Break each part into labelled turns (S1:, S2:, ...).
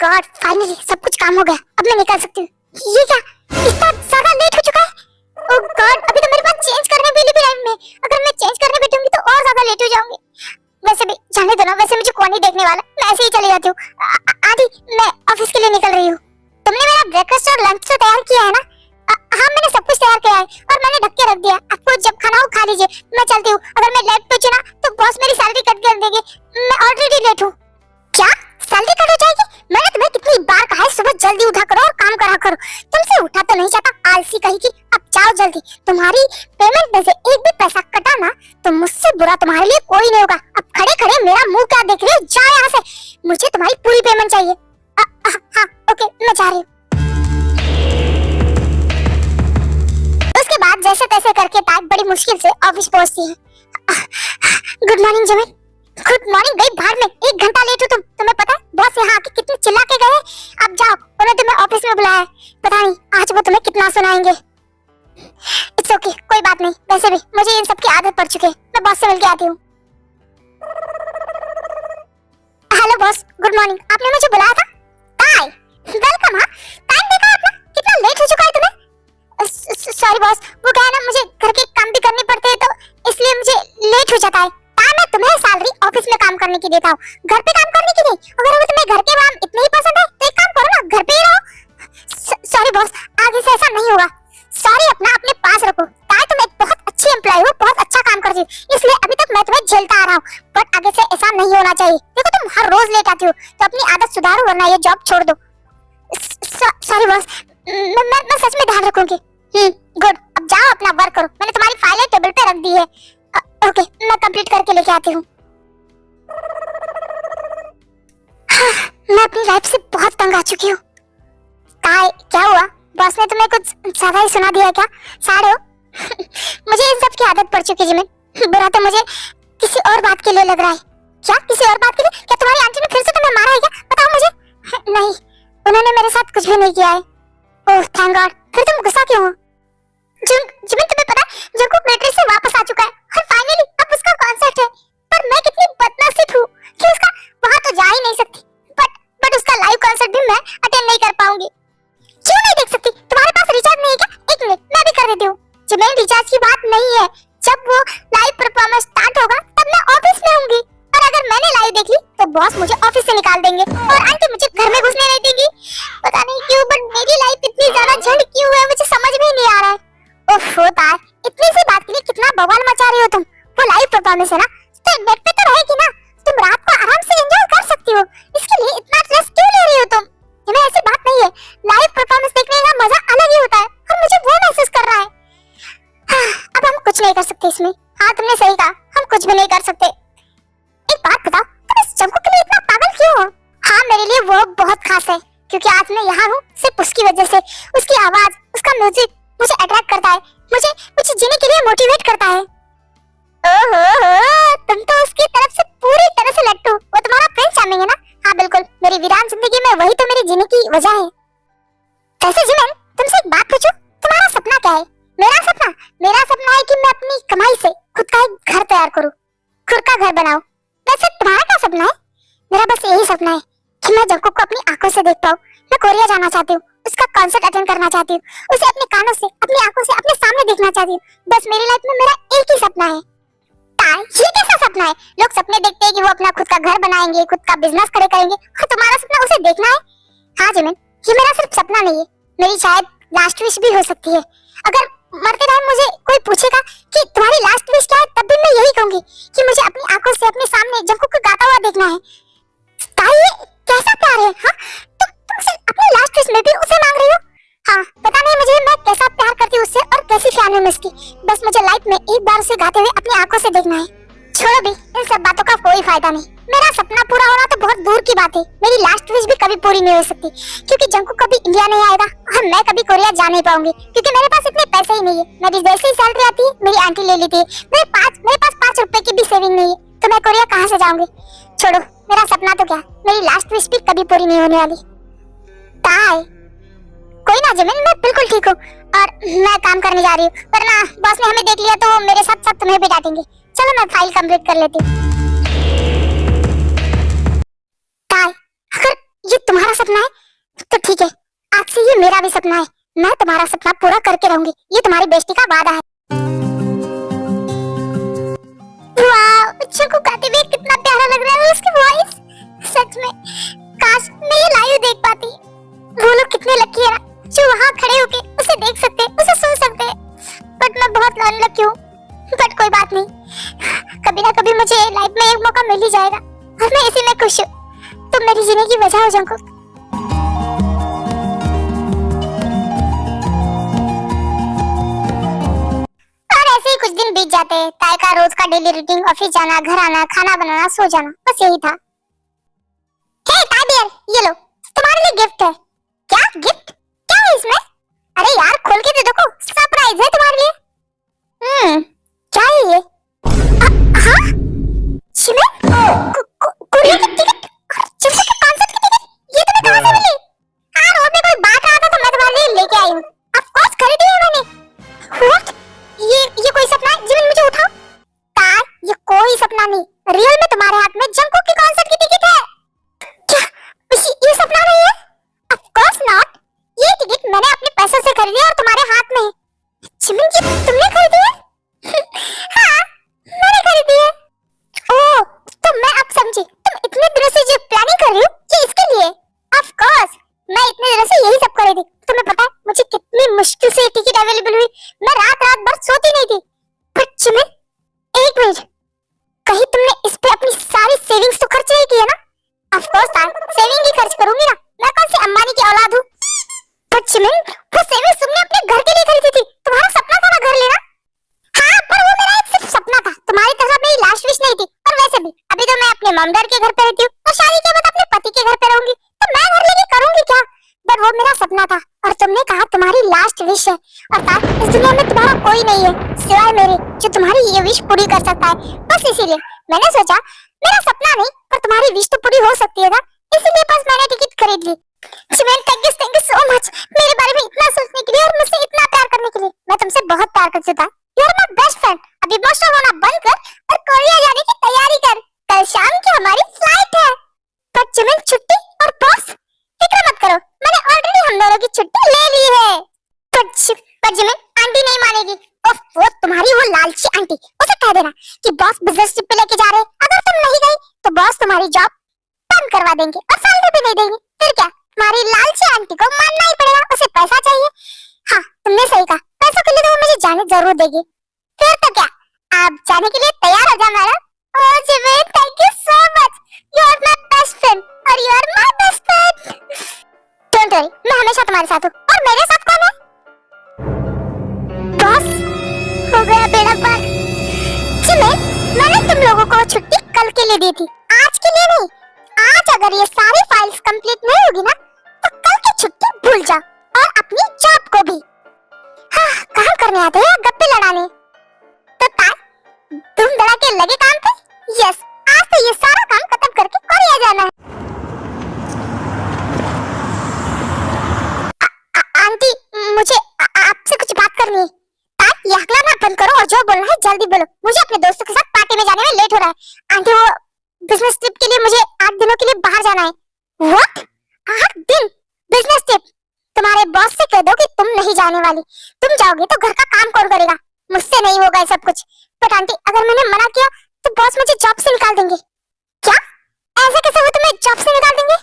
S1: God, finally सब कुछ काम हो गया। अब मैं निकल सकती हूँ। ये क्या, इतना ज्यादा लेट हो चुका है। ओह गॉड, अभी तो मेरे पास चेंज करने के लिए भी टाइम है। अगर मैं चेंज करने बैठूंगी तो और ज्यादा लेट हो जाऊंगी। वैसे भी जाने दो ना, वैसे मुझे कौन ही देखने वाला, मैं ऐसे ही चली जाती हूँ। आदि, मैं ऑफिस के लिए निकल रही हूँ। तुमने मेरा ब्रेकफास्ट और लंच तो तैयार किया है ना? हाँ, मैंने सब कुछ तैयार किया है और मैंने ढक के रख दिया। आपको जब खाना हो खा लीजिए, मैं चलती हूँ। अगर मैं लेट पहुंची ना तो बॉस मेरी सैलरी कट कर देंगे। मैं ऑलरेडी लेट हूँ। क्या सैलरी कट हो जाएगी? मैंने तुम्हें कितनी बार कहा है सुबह जल्दी उठा करो और काम करा करो। तुमसे उठा तो नहीं जाता, आलसी कही की। अब जाओ जल्दी, तुम्हारी पेमेंट में से एक भी पैसा कटा ना तो मुझसे बुरा तुम्हारे लिए कोई नहीं होगा। अब खड़े खड़े मेरा मुंह क्या देख रहे हो? जाओ यहाँ से, मुझे तुम्हारी पूरी पेमेंट चाहिए। हाँ ओके, मैं जा रही हूँ। उसके बाद जैसे तैसे करके टाइप बड़ी मुश्किल से ऑफिस पहुंचती है। गुड मॉर्निंग जमीन। गुड मॉर्निंग गई भाड़ में, 1 घंटा लेट हो तुम। तुम्हें पता है बॉस यहाँ आके कितने चिल्ला के गए? अब जाओ, उन्होंने तुम्हें ऑफिस में बुलाया है। पता नहीं आज वो तुम्हें कितना सुनाएंगे। इट्स ओके, कोई बात नहीं। वैसे भी मुझे इन सब की आदत पड़ चुकी है। मैं बॉस से मिलके आती हूँ। Hello boss, good morning. आपने मुझे बुलाया था? हाय, वेलकम। हाँ, टाइम देखा आपने? कितना लेट हो चुका है तुम्हें? सॉरी बॉस, वो क्या है ना, मुझे घर के काम भी करने पड़ते हैं तो इसलिए मुझे लेट हो जाता है। मैं तुम्हें सैलरी ऑफिस में काम करने की देता हूँ, घर पे काम करने की नहीं। अगर वो तुम्हें घर के काम इतने ही पसंद है तो एक काम करो ना, घर पे ही रहो। सॉरी बॉस, आगे से ऐसा नहीं होगा। सॉरी अपने पास रखो। तुम एक बहुत अच्छी एम्प्लॉय हो, बहुत अच्छा काम करती हो, इसलिए अभी तक मैं तुम्हें झेलता आ रहा हूँ। बट आगे से ऐसा नहीं होना चाहिए। देखो तुम हर रोज लेट आती हो, तो अपनी आदत सुधारो वरना ये जॉब छोड़ दो। सॉरी बॉस, मैं सच में ध्यान रखूंगी। गुड, अब जाओ अपना वर्क करो। मैंने तुम्हारी फाइलें टेबल पे रख दी है। ओके, मैं कंप्लीट करके लेके आती हूँ। मैं अपनी लाइफ से बहुत तंग आ चुकी हूँ। क्या हुआ? बॉस ने तुम्हें कुछ ज्यादा ही सुना दिया क्या? साड़े हो? मुझे इन सब की आदत पड़ चुकी है जिमिन। बुरा तो मुझे किसी और बात के लिए लग रहा है। क्या किसी और बात के लिए? क्या तुम्हारी आंटी ने फिर से तुम्हें मारा है क्या? बताओ मुझे। नहीं, उन्होंने मेरे साथ कुछ भी नहीं किया है। Oh thank God. फिर तुम गुस्सा क्यों हो? जिमिन, तुम्हें पता है जंकुक मिलिट्री से वापस आ चुका है और फाइनली अब उसका कॉन्सर्ट है। पर मैं कितनी बदनसीब हूँ कि उसका वहां तो जा ही नहीं सकती। बट उसका लाइव कॉन्सर्ट भी मैं अटेंड नहीं कर पाऊंगी। क्यों नहीं देख सकती? तुम्हारे पास रिचार्ज नहीं है क्या? 1 मिनट, मैं भी कर देती हूँ। जिमिन, रिचार्ज की बात नहीं है। जब वो लाइव परफॉर्मेंस स्टार्ट होगा तब मैं ऑफिस में होंगी, और अगर मैंने लाइव देख ली तो बॉस मुझे ऑफिस से निकाल देंगे और आंटी मुझे घर में घुसने नहीं देगी। पता नहीं क्यों, बट मेरी लाइफ इतनी ज्यादा झंड क्यों है मुझे समझ में नहीं आ रहा है। ओफ होता है, इतनी सी बात के लिए कितना बवाल मचा रही हो तुम। वो लाइव परफॉर्मेंस है ना, तो नेट पे तो रहेगी ना। तुम रात को आराम से एंजॉय कर सकती हो। इसके लिए इतना स्ट्रेस क्यों ले रही हो तुम? ये ऐसी बात नहीं है। लाइव परफॉर्मेंस देखने का मजा अलग ही होता है और मुझे वो महसूस कर रहा है। अब हम कुछ नहीं कर सकते इसमें। हाँ तुमने सही कहा, हम कुछ भी नहीं कर सकते। एक बात बताओ, तुम इस जंकुक के लिए इतना पागल क्यों हो? हाँ, मेरे लिए वो बहुत खास है क्योंकि आज मैं यहाँ हूँ सिर्फ उसकी वजह से। उसकी आवाज, उसका म्यूजिक मुझे अट्रैक्ट करता है, मुझे जीने के लिए मोटिवेट करता है। ओहो, तुम तो उसकी तरफ से पूरी तरह से लट्टू। वो तुम्हारा प्रिंस चार्मिंग है ना? हाँ बिल्कुल, मेरी वीरान जिंदगी में वही तो मेरे जीने की वजह है। वैसे जिमिन, तुमसे एक बात पूछूं, तुम्हारा सपना क्या है? मेरा सपना है कि मैं अपनी कमाई से खुद का एक घर तैयार करूं, खुद का घर बनाऊं। वैसे तुम्हारा क्या सपना है? मेरा बस यही सपना है कि मैं जंकुक को अपनी आंखों से देख पाऊं। मैं कोरिया जाना चाहती हूँ, उसका कॉन्सर्ट अटेंड करना चाहती हूँ, उसे अपने कानों से, अपनी आंखों से अपने सामने देखना चाहती हूँ। बस मेरी लाइफ में मेरा एक ही सपना है। ये कैसा सपना है? लोग सपने देखते हैं कि वो अपना खुद का घर बनाएंगे, खुद का बिजनेस खड़े करेंगे, और तुम्हारा सपना उसे देखना है? हाँ जिमिन, ये मेरा सिर्फ सपना नहीं है, मेरी शायद लास्ट विश भी हो सकती है। अगर मरते टाइम मुझे कोई पूछेगा कि तुम्हारी लास्ट विश क्या है, तब भी मैं यही कहूंगी कि मुझे अपनी आंखों से अपने सामने जंकुक को गाता हुआ देखना है। ये कैसा प्यार है? हाँ, तुम सिर्फ अपनी लास्ट विश में भी उसे मांग रही हो? हाँ, पता नहीं मुझे मैं कैसा प्यार करती हूँ उससे और कैसी फैन हूँ मैं उसकी। बस मुझे लाइफ में एक बार उसे गाते हुए अपनी आंखों से देखना है। छोड़ो भी, इन सब बातों का कोई फायदा नहीं। मेरा सपना पूरा होना तो बहुत दूर की बात है, मेरी लास्ट विश भी कभी पूरी नहीं हो सकती क्योंकि जंकुक कभी इंडिया नहीं आएगा और मैं कभी कोरिया जा नहीं पाऊंगी क्योंकि मेरे पास इतने पैसे ही नहीं है। मेरी जैसी सैलरी आती है मेरी आंटी ले लेती है। मेरे पास 5 रुपए की भी सेविंग नहीं है, तो मैं कोरिया कहाँ से जाऊंगी? छोड़ो, मेरा सपना तो क्या, मेरी लास्ट विश भी कभी पूरी नहीं होने वाली। कोई ना जिमिन, मैं बिल्कुल ठीक हूँ और मैं काम करने जा रही हूँ, वरना बॉस ने हमें देख लिया तो मेरे साथ साथ तुम्हें भी डांटेंगे। चलो मैं फाइल कंप्लीट कर लेती हूँ। अगर ये तुम्हारा सपना मेरा भी सपना है, मैं तुम्हारा सपना पूरा करके रहूंगी, ये तुम्हारी बेइज्जती का वादा है। वाह, चिंकू गाते हुए कितना प्यारा लग रहा है उसकी वॉइस। सच में काश मैं ये लाइव देख पाती। वो लोग कितने लकी है ना, जो वहाँ खड़े होके उसे देख सकते हैं, उसे सुन सकते हैं। बट मैं बहुत अनलकी हूँ। बट कोई बात नहीं, कभी ना कभी मुझे लाइफ में एक मौका मिल ही जाएगा और मैं इसी में खुश हूँ। तुम मेरी जीने की वजह हो जंकुक। और ऐसे ही कुछ दिन बीत जाते हैं। ताई का रोज का डेली रूटीन, ऑफिस जाना, घर आना, खाना बनाना, सो जाना, बस यही था। हे ताई डियर, ये लो तुम्हारे लिए गिफ्ट है। क्या गिफ्ट? क्या है इसमें? अरे यार खोल के तो देखो, सरप्राइज है तुम्हारे लिए। क्या है ये? हाँ? चिमन? कोरिया की टिकट? चिमन के कॉन्सर्ट की टिकट? ये तुम्हें कहाँ से मिली? हाँ, रोड में कोई बांट रहा था तो मैं तुम्हारे लिए लेके आई हूँ। ऑफ कोर्स खरीदी है मैंने। व्हाट? ये कोई सपना है? जिमिन मुझे उठाओ। तार, ये कोई सपना नहीं, रियल में तुम्हारे हाथ में जंकुक की कॉन्सर्ट की टिकट है। क्या ये सपना नहीं है? Of course not. ये टिकट मैंने अपने पैसों से खरीदी है और तुम्हारे हाथ में है। जिमिन जी, तुमने खरीदी है? हाँ, मैंने खरीदी है। ओह, तो मैं अब समझी, तुम इतने दिनों से जो प्लानिंग कर रही हो ये इसके लिए। ऑफ कोर्स, मैं इतने दिनों से यही सब कर रही थी। तुम्हें पता है मुझे कितनी मुश्किल से टिकट अवेलेबल हुई। मैं रात भर सोती नहीं थी। बट जिमिन, एक मिनट, कहीं तुमने इस पे अपनी सारी सेविंग्स तो खर्च नहीं की है ना? ऑफ कोर्स यार, सेविंग ही खर्च करूंगी ना, मैं कौन सी अंबानी की औलाद हूँ। बट जिमिन, वो सेविंग्स तुमने अपने घर के लिए खरीदी थी, तुम्हारा सपना था ना घर लेना। हाँ, पर वो मेरा एक सिर्फ सपना था, तुम्हारी तरह मेरी लास्ट विश नहीं थी। और वैसे भी अभी तो मैं अपने मॉम डैड के घर पे रहती हूँ और शादी के बाद अपने पति के घर पे रहूंगी, तो मैं घर लेके करूंगी क्या? बट वो मेरा सपना था और तुमने कहा तुम्हारी लास्ट विश है। और इस दुनिया में तुम्हारा कोई नहीं है सिवाय मेरे जो तुम्हारी ये विश पूरी कर सकता है। बस इसीलिए मैंने सोचा मेरा सपना नहीं पर तुम्हारी विश तो पूरी हो सकती है ना, इसीलिए बस मैंने टिकट खरीद ली। Jimin, thank you so much मेरे बारे में इतना सोचने के लिए और मुझसे इतना प्यार करने के लिए। मैं तुमसे बहुत प्यार करती हूँ। You are my best friend. अभी इमोशनल होना बंद कर और कोरिया जाने की तैयारी कर। कल शाम की हमारी फ्लाइट है। पर जिमिन, छुट्टी और बॉस, फिक्र मत करो, मैंने ऑलरेडी हम दोनों की छुट्टी ले ली है। पर जिमिन, आंटी नहीं मानेगी। वो तुम्हारी वो लालची आंटी, उसे कह देना कि बॉस बिजनेस ट्रिप पे लेके जा रहे हैं। अगर तुम नहीं गई तो बॉस तुम्हारी जॉब बंद करवा देंगे और सैलरी भी नहीं देंगे। फिर क्या, तुम्हारी लालची आंटी को मानना ही पड़ेगा, उसे पैसा चाहिए। हाँ, तुमने सही कहा, पैसों के लिए तो वो मुझे जाने जरूर देगी। फिर तो क्या, आप जाने के लिए तैयार हो जाओ madam. Oh Jimin, thank you so much, you are my best friend और you are my best friend. Don't worry, मैं हमेशा तुम्हारे साथ हूँ। और मेरे साथ कौन है? बॉस, हो गया बेड़ा पार। जिमिन, मैंने तुम लोगों को छुट्टी कल के लिए दी थी, आज के लिए नहीं। आज अगर ये सारी फाइल्स कंप्लीट नहीं होगी ना तो कल की छुट्टी भूल जाओ और अपनी जॉब को भी। हाँ, काम करने आते हैं गप्पे लड़ाने। तो तुम धड़ाके लगे काम पे? यस, आज तो ये सारा काम खत्म करके कोरिया जाना है। आंटी, मुझे आपसे कुछ बात करनी है। ये हकलाना बंद करो और जो बोलना है जल्दी बोलो। मुझे अपने दोस्तों के साथ पार्टी में जाने में लेट हो रहा है। आंटी, वो बिजनेस ट्रिप के लिए मुझे 8 दिनों के लिए बाहर जाना है। व्हाट? 8 दिन बिजनेस ट्रिप? तुम्हारे बॉस से कह दो कि तुम नहीं जाने वाली। तुम जाओगे तो घर का काम कौन करेगा? मुझसे नहीं होगा ये सब कुछ। बट आंटी, अगर मैंने मना किया तो बॉस मुझे जॉब से निकाल देंगे। क्या? ऐसे कैसे वो तुम्हें जॉब से निकाल देंगे?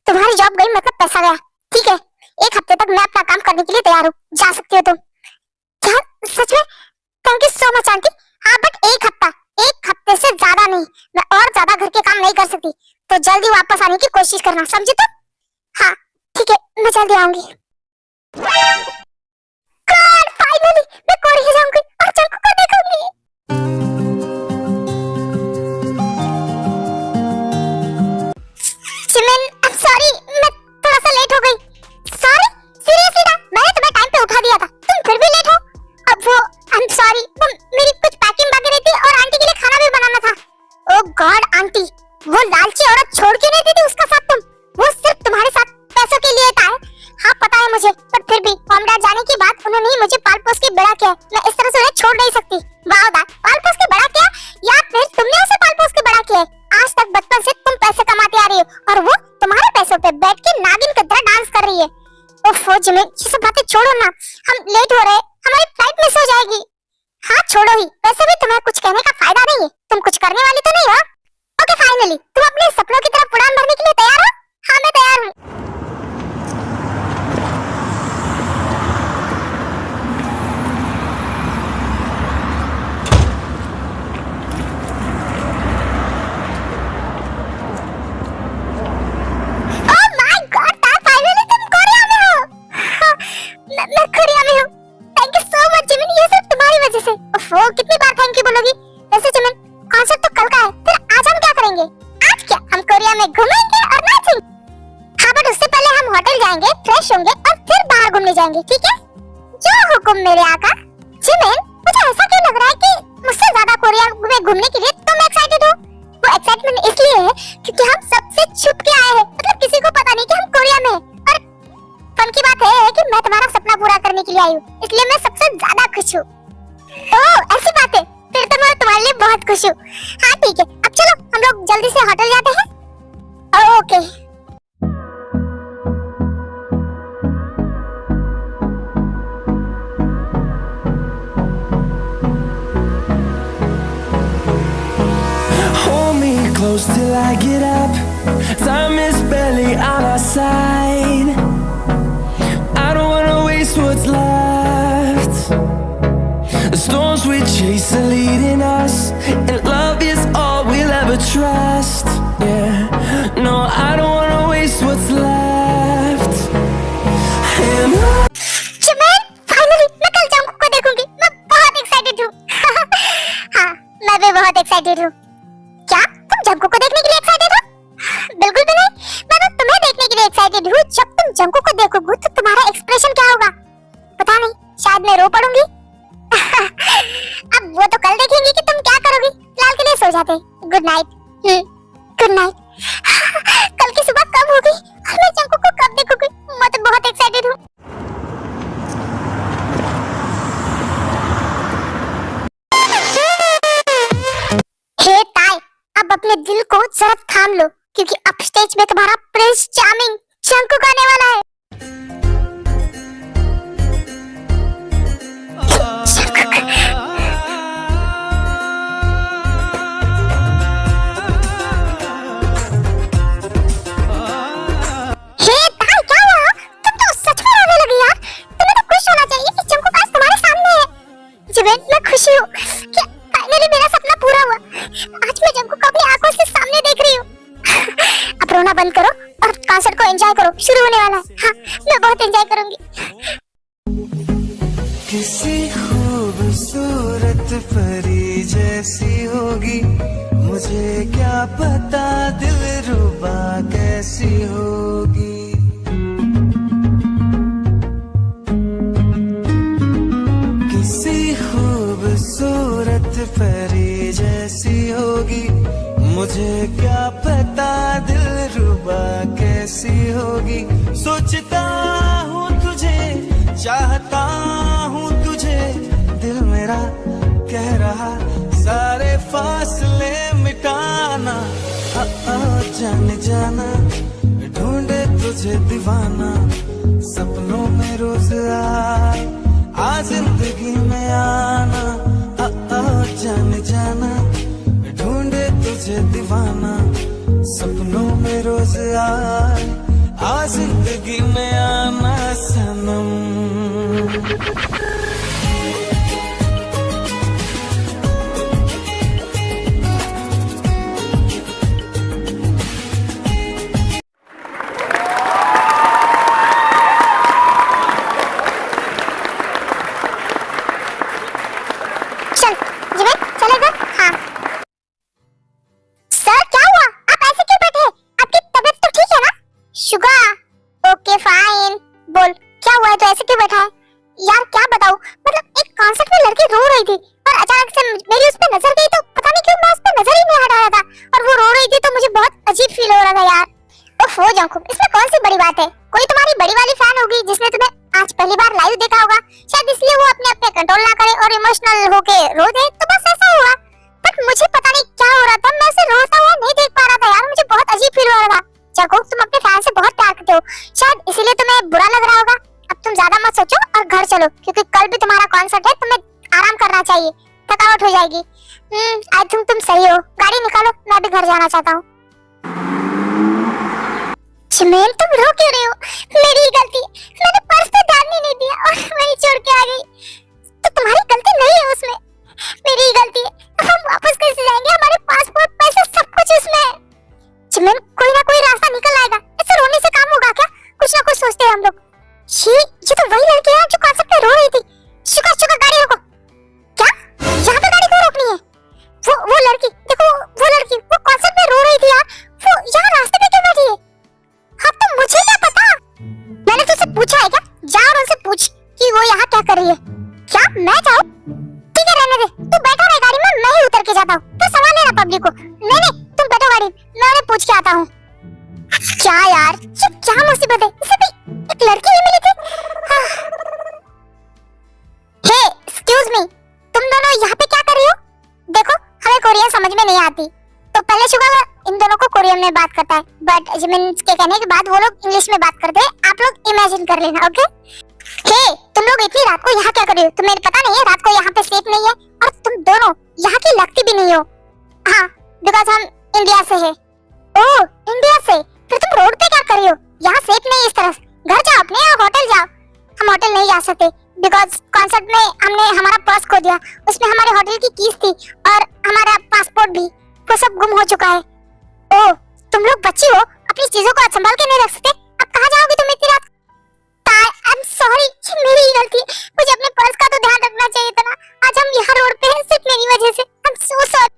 S1: तुम्हारी जॉब गई मतलब पैसा गया। ठीक है, 1 हफ्ते तक मैं अपना काम करने के लिए तैयार हूँ, जा सकती हो तुम। क्या सच में? Thank you so much aunty. हाँ, बट 1 हफ्ते से ज्यादा नहीं। मैं और ज्यादा घर के काम नहीं कर सकती, तो जल्दी वापस आने की कोशिश करना, समझे तुम? हाँ ठीक है, मैं जल्दी आऊंगी। फाइनली मैं कोरिया जाऊंगी और जंकुक को देखूंगी। जिमिन, आई एम सॉरी, मैं थोड़ा सा लेट हो गई। सॉरी? सीरियसली ना, मैंने तुम्हें टाइम पे उठा दिया था, तुम फिर भी लेट हो। अब वो आई एम सॉरी, मेरी कुछ पैकिंग बाकी रहती और आंटी के लिए खाना भी बनाना था। ओह गॉड आंटी, वो लालची औरत छोड़ के नहीं देती उसका साथ तुम। वो सिर्फ तुम्हारे साथ पैसों के लिए था। हाँ पता है मुझे, पर फिर भी मॉम डैड जाने के बाद उन्होंने ही मुझे पाल पोस के बड़ा किया। मैं इस तरह से उन्हें छोड़ नहीं सकती। वाओ दैट, पाल पोस के बड़ा किया या फिर तुमने उसे पाल पोस के बड़ा किया? आज तक बचपन से तुम पैसे कमाते आ रही हो और वो तुम्हारे पैसों पे बैठ के नागिन की तरह डांस कर रही है। ओफो जिमिन, ये सब बातें छोड़ो ना, हम लेट हो रहे हैं, हमारी फ्लाइट मिस हो जाएगी। हाँ छोड़ो ही, वैसे भी तुम्हें कुछ कहने का फायदा नहीं है, तुम कुछ करने वाली तो नहीं हो। ओके फाइनली, तुम अपने सपनों की तरफ उड़ान भरने के लिए तैयार हो? हाँ मैं तैयार हूँ। मैं कोरिया में हूँ। Thank you so much Jimin, ये सब तुम्हारी वजह से। ओफो कितनी बार थैंक यू बोलोगी? वैसे जिमिन, कॉन्सर्ट तो कल का है, फिर आज हम क्या करेंगे? आज क्या हम कोरिया में घूमेंगे और नाचेंगे? हाँ बट उससे पहले हम होटल जाएंगे, फ्रेश होंगे और फिर बाहर घूमने जाएंगे, ठीक है? जो हुक्म मेरे आका। जिमिन, मुझे ऐसा क्यों लग रहा है कि मुझसे ज्यादा कोरिया में घूमने के लिए तुम एक्साइटेड हो? वो एक्साइटमेंट इसलिए है क्योंकि हम सबसे छुप के आए हैं, मतलब किसी को पता नहीं कि हम कोरिया में हैं। और फन की बात है कि मैं तुम्हारा सपना पूरा करने के लिए आई हूँ, इसलिए मैं सबसे ज्यादा खुश हूँ। ओह ऐसी बात है, फिर तो मैं तुम्हारे लिए बहुत खुश हूँ। हाँ ठीक है, अब चलो हम लोग जल्दी से होटल जाते हैं। Okay.
S2: Hold me close till I get up. Time is barely on our side. I don't wanna waste what's left. The storms we chase are leading us, and love is all we'll ever trust. Yeah, no, I don't wanna waste what's left. And
S1: Jimin, finally मैं कल Jungkook को देखूंगी, मैं बहुत excited हूँ। हाँ मैं भी बहुत एक्साइटेड हूँ। क्या तुम जंगकुक को देखने के लिए एक्साइटेड हो? बिल्कुल भी नहीं, मैं तो तुम्हें देखने के लिए एक्साइटेड हूँ। जब तुम जंगकुक को देखोगे तो तुम्हारा एक्सप्रेशन क्या होगा पता नहीं, शायद मैं रो पड़ूंगी। अब वो तो कल देखेंगे कि तुम क्या करोगी। फिलहाल के लिए सो जाते हैं। Good night. Good night. कल की सुबह कब होगी और मैं जंगकुक को कब देखूंगी? मैं तो बहुत एक्साइटेड हूँ। हे ताई, अब अपने दिल को जरा थाम लो क्योंकि अब स्टेज में तुम्हारा प्रिंस चार्मिंग जंगकुक आने वाला है। हे ताई क्या हुआ? तुम तो सच में रोने लगी यार। तुम्हें तो खुश होना चाहिए कि जंगकुक आज तुम्हारे सामने है। जिमिन, मैं खुशी हूँ कि फाइनली मेरा सपना पूरा हुआ। आज मैं जंगकुक को अपनी आंखों से सामने देख रही हूँ। अब रोना बंद करो और कॉन्सर्ट को एंजॉय करो, शुरू होने वाला है। हाँ मैं बहुत एंजॉय करूंगी।
S2: किसी खूबसूरत परी जैसी होगी, मुझे क्या पता दिलरुबा कैसी होगी। किसी खूबसूरत परी जैसी होगी, मुझे क्या पता दिलरुबा कैसी होगी। सोचता हूँ तुझे, चाहता हूँ तुझे, दिल मेरा कह रहा सारे फासले मिटाना। जाने जाना ढूंढे तुझे दीवाना, सपनों में रोज आ जिंदगी में आना। जाने जाना ढूंढे तुझे दीवाना, सपनों में रोज आ जिंदगी में आना सनम।
S1: चल जिमिन, चलेगा? हाँ। सर क्या हुआ? आप ऐसे क्यों बैठे? आपकी तबीयत तो ठीक है ना? Suga, okay fine. बोल क्या हुआ है, तो ऐसे क्यों बैठा है? यार क्या बताऊं, मतलब एक कॉन्सर्ट में लड़की रो रही थी और अचानक से मेरी उस पर नजर गई, तो पता नहीं क्यों मैं उस पर नजर ही नहीं हटा रहा था और वो रो रही थी, तो मुझे बहुत अजीब फील हो रहा था यार। ओफो जंगकुक, इसमें कौन सी बड़ी बात है? कोई तुम्हारी बड़ी वाली फैन होगी जिसने तुम्हें आज पहली बार लाइव देखा होगा, शायद इसलिए वो अपने आप पे कंट्रोल ना करे और इमोशनल होके रो दे, तो बस ऐसा हुआ। बट मुझे पता नहीं क्या हो रहा था, मैं उसे रोता हुआ नहीं देख पा रहा था यार, मुझे बहुत अजीब फील हो रहा था। जंगकुक तुम अपने फैन से बहुत प्यार करते हो, शायद इसीलिए तुम्हें बुरा लग रहा होगा। आई थिंक तुम सही हो। गाड़ी निकालो, मैं भी घर जाना चाहता हूँ। जिमिन तुम रो क्यों रहे हो? मेरी ही गलती है, मैंने पर्स पे ध्यान ही नहीं दिया और वहीं छोड़ के आ गई। तो तुम्हारी गलती नहीं है उसमें, मेरी ही गलती है। हम वापस कैसे जाएंगे? हमारे पासपोर्ट, पैसे, सब कुछ उसमें है। जिमिन कोई ना कोई रास्ता निकल आएगा। ऐसे रोने से काम होगा क्या? कुछ ना कुछ सोचते हैं हम लोग। ये तो वही लड़की है जो कॉन्सर्ट में रो रही थी। शुका शुका गाड़ी रोको। क्या? यहाँ पे गाड़ी क्यों रोकनी है? वो लड़की देखो, वो लड़की वो कॉन्सर्ट में रो रही थी यार। वो यहाँ रास्ते पे क्यों बैठी है? हाँ तो मुझे क्या पता? मैंने तुझसे पूछा है क्या? जा और उनसे पूछ कि वो यहाँ क्या कर रही है। क्या मैं जाऊँ? ठीक है रहने दे, तू बैठा रहे गाड़ी में, मैं ही उतर के जाता हूँ। तो सवाल लेना पब्लिक को। नहीं तुम बैठो गाड़ी, मैं उन्हें पूछ के आता हूँ। क्या यार, ये क्या मुसीबत है? इसे भी एक लड़की ही मिली थी। हे एक्सक्यूज मी, तुम दोनों यहाँ पे क्या कर रही हो? देखो हमें कोरियन समझ में नहीं आती, तो पहले शुगर इन दोनों को कोरियन में बात करता है, बट जिमिन के कहने के बाद वो लोग इंग्लिश में बात करते हैं। आप लोग इमेजिन कर लेना, ओके? हे तुम लोग इतनी रात को यहाँ क्या कर रही हो? तुम्हें पता नहीं है रात को यहाँ पे सेफ नहीं है? और तुम दोनों यहाँ की लगती भी नहीं हो। हाँ बिकॉज हम इंडिया से है। ओह इंडिया से? फिर तुम रोड पे क्या कर रही हो? यहाँ सेफ नहीं है इस तरफ। घर जाओ अपने या होटल जाओ। हम होटल नहीं जा सकते बिकॉज कॉन्सर्ट में हमने हमारा पर्स खो दिया। उसमें हमारे होटल की कीज थी और हमारा पासपोर्ट भी, वो सब गुम हो चुका है। ओह तुम लोग बच्ची हो, अपनी चीजों को संभाल के नहीं रख सकते? अब कहाँ जाओगी तुम इतनी रात? आई एम सॉरी, ये मेरी ही गलती है। मुझे अपने पर्स का तो ध्यान रखना चाहिए था ना। आज हम यहाँ रोड पे हैं सिर्फ मेरी वजह से। I am so sorry.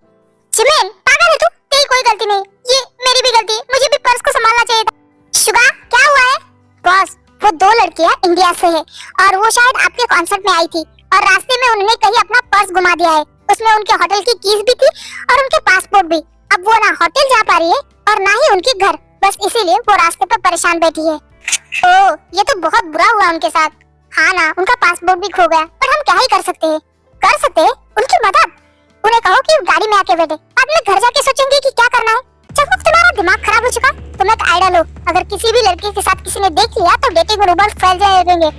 S1: Jimin पागल है तू? तेरी कोई गलती नहीं, ये मेरी भी गलती है। मुझे भी पर्स को संभालना चाहिए था। शुगा क्या हुआ है? बॉस वो दो लड़कियां इंडिया से है और वो शायद आपके कॉन्सर्ट में आई थी और रास्ते में उन्होंने कहीं अपना पर्स गुमा दिया है। उसमें उनके होटल की कीज भी थी और उनके पासपोर्ट भी। अब वो ना होटल जा पा रही है और ना ही उनके घर, बस इसीलिए वो रास्ते पर परेशान बैठी है। ओह ये तो बहुत बुरा हुआ उनके साथ। हाँ ना, उनका पासपोर्ट भी खो गया, पर हम क्या ही कर सकते हैं? कर सकते हैं उनकी मदद। उन्हें कहो कि गाड़ी में आके बैठे, बाद में घर जाके सोचेंगे कि क्या करना है। जब तुम्हारा दिमाग खराब हो चुका, तुम एक आइडल हो। अगर किसी भी लड़की के साथ किसी ने देख लिया तो डेटिंग रूमर्स फैल जाएंगे।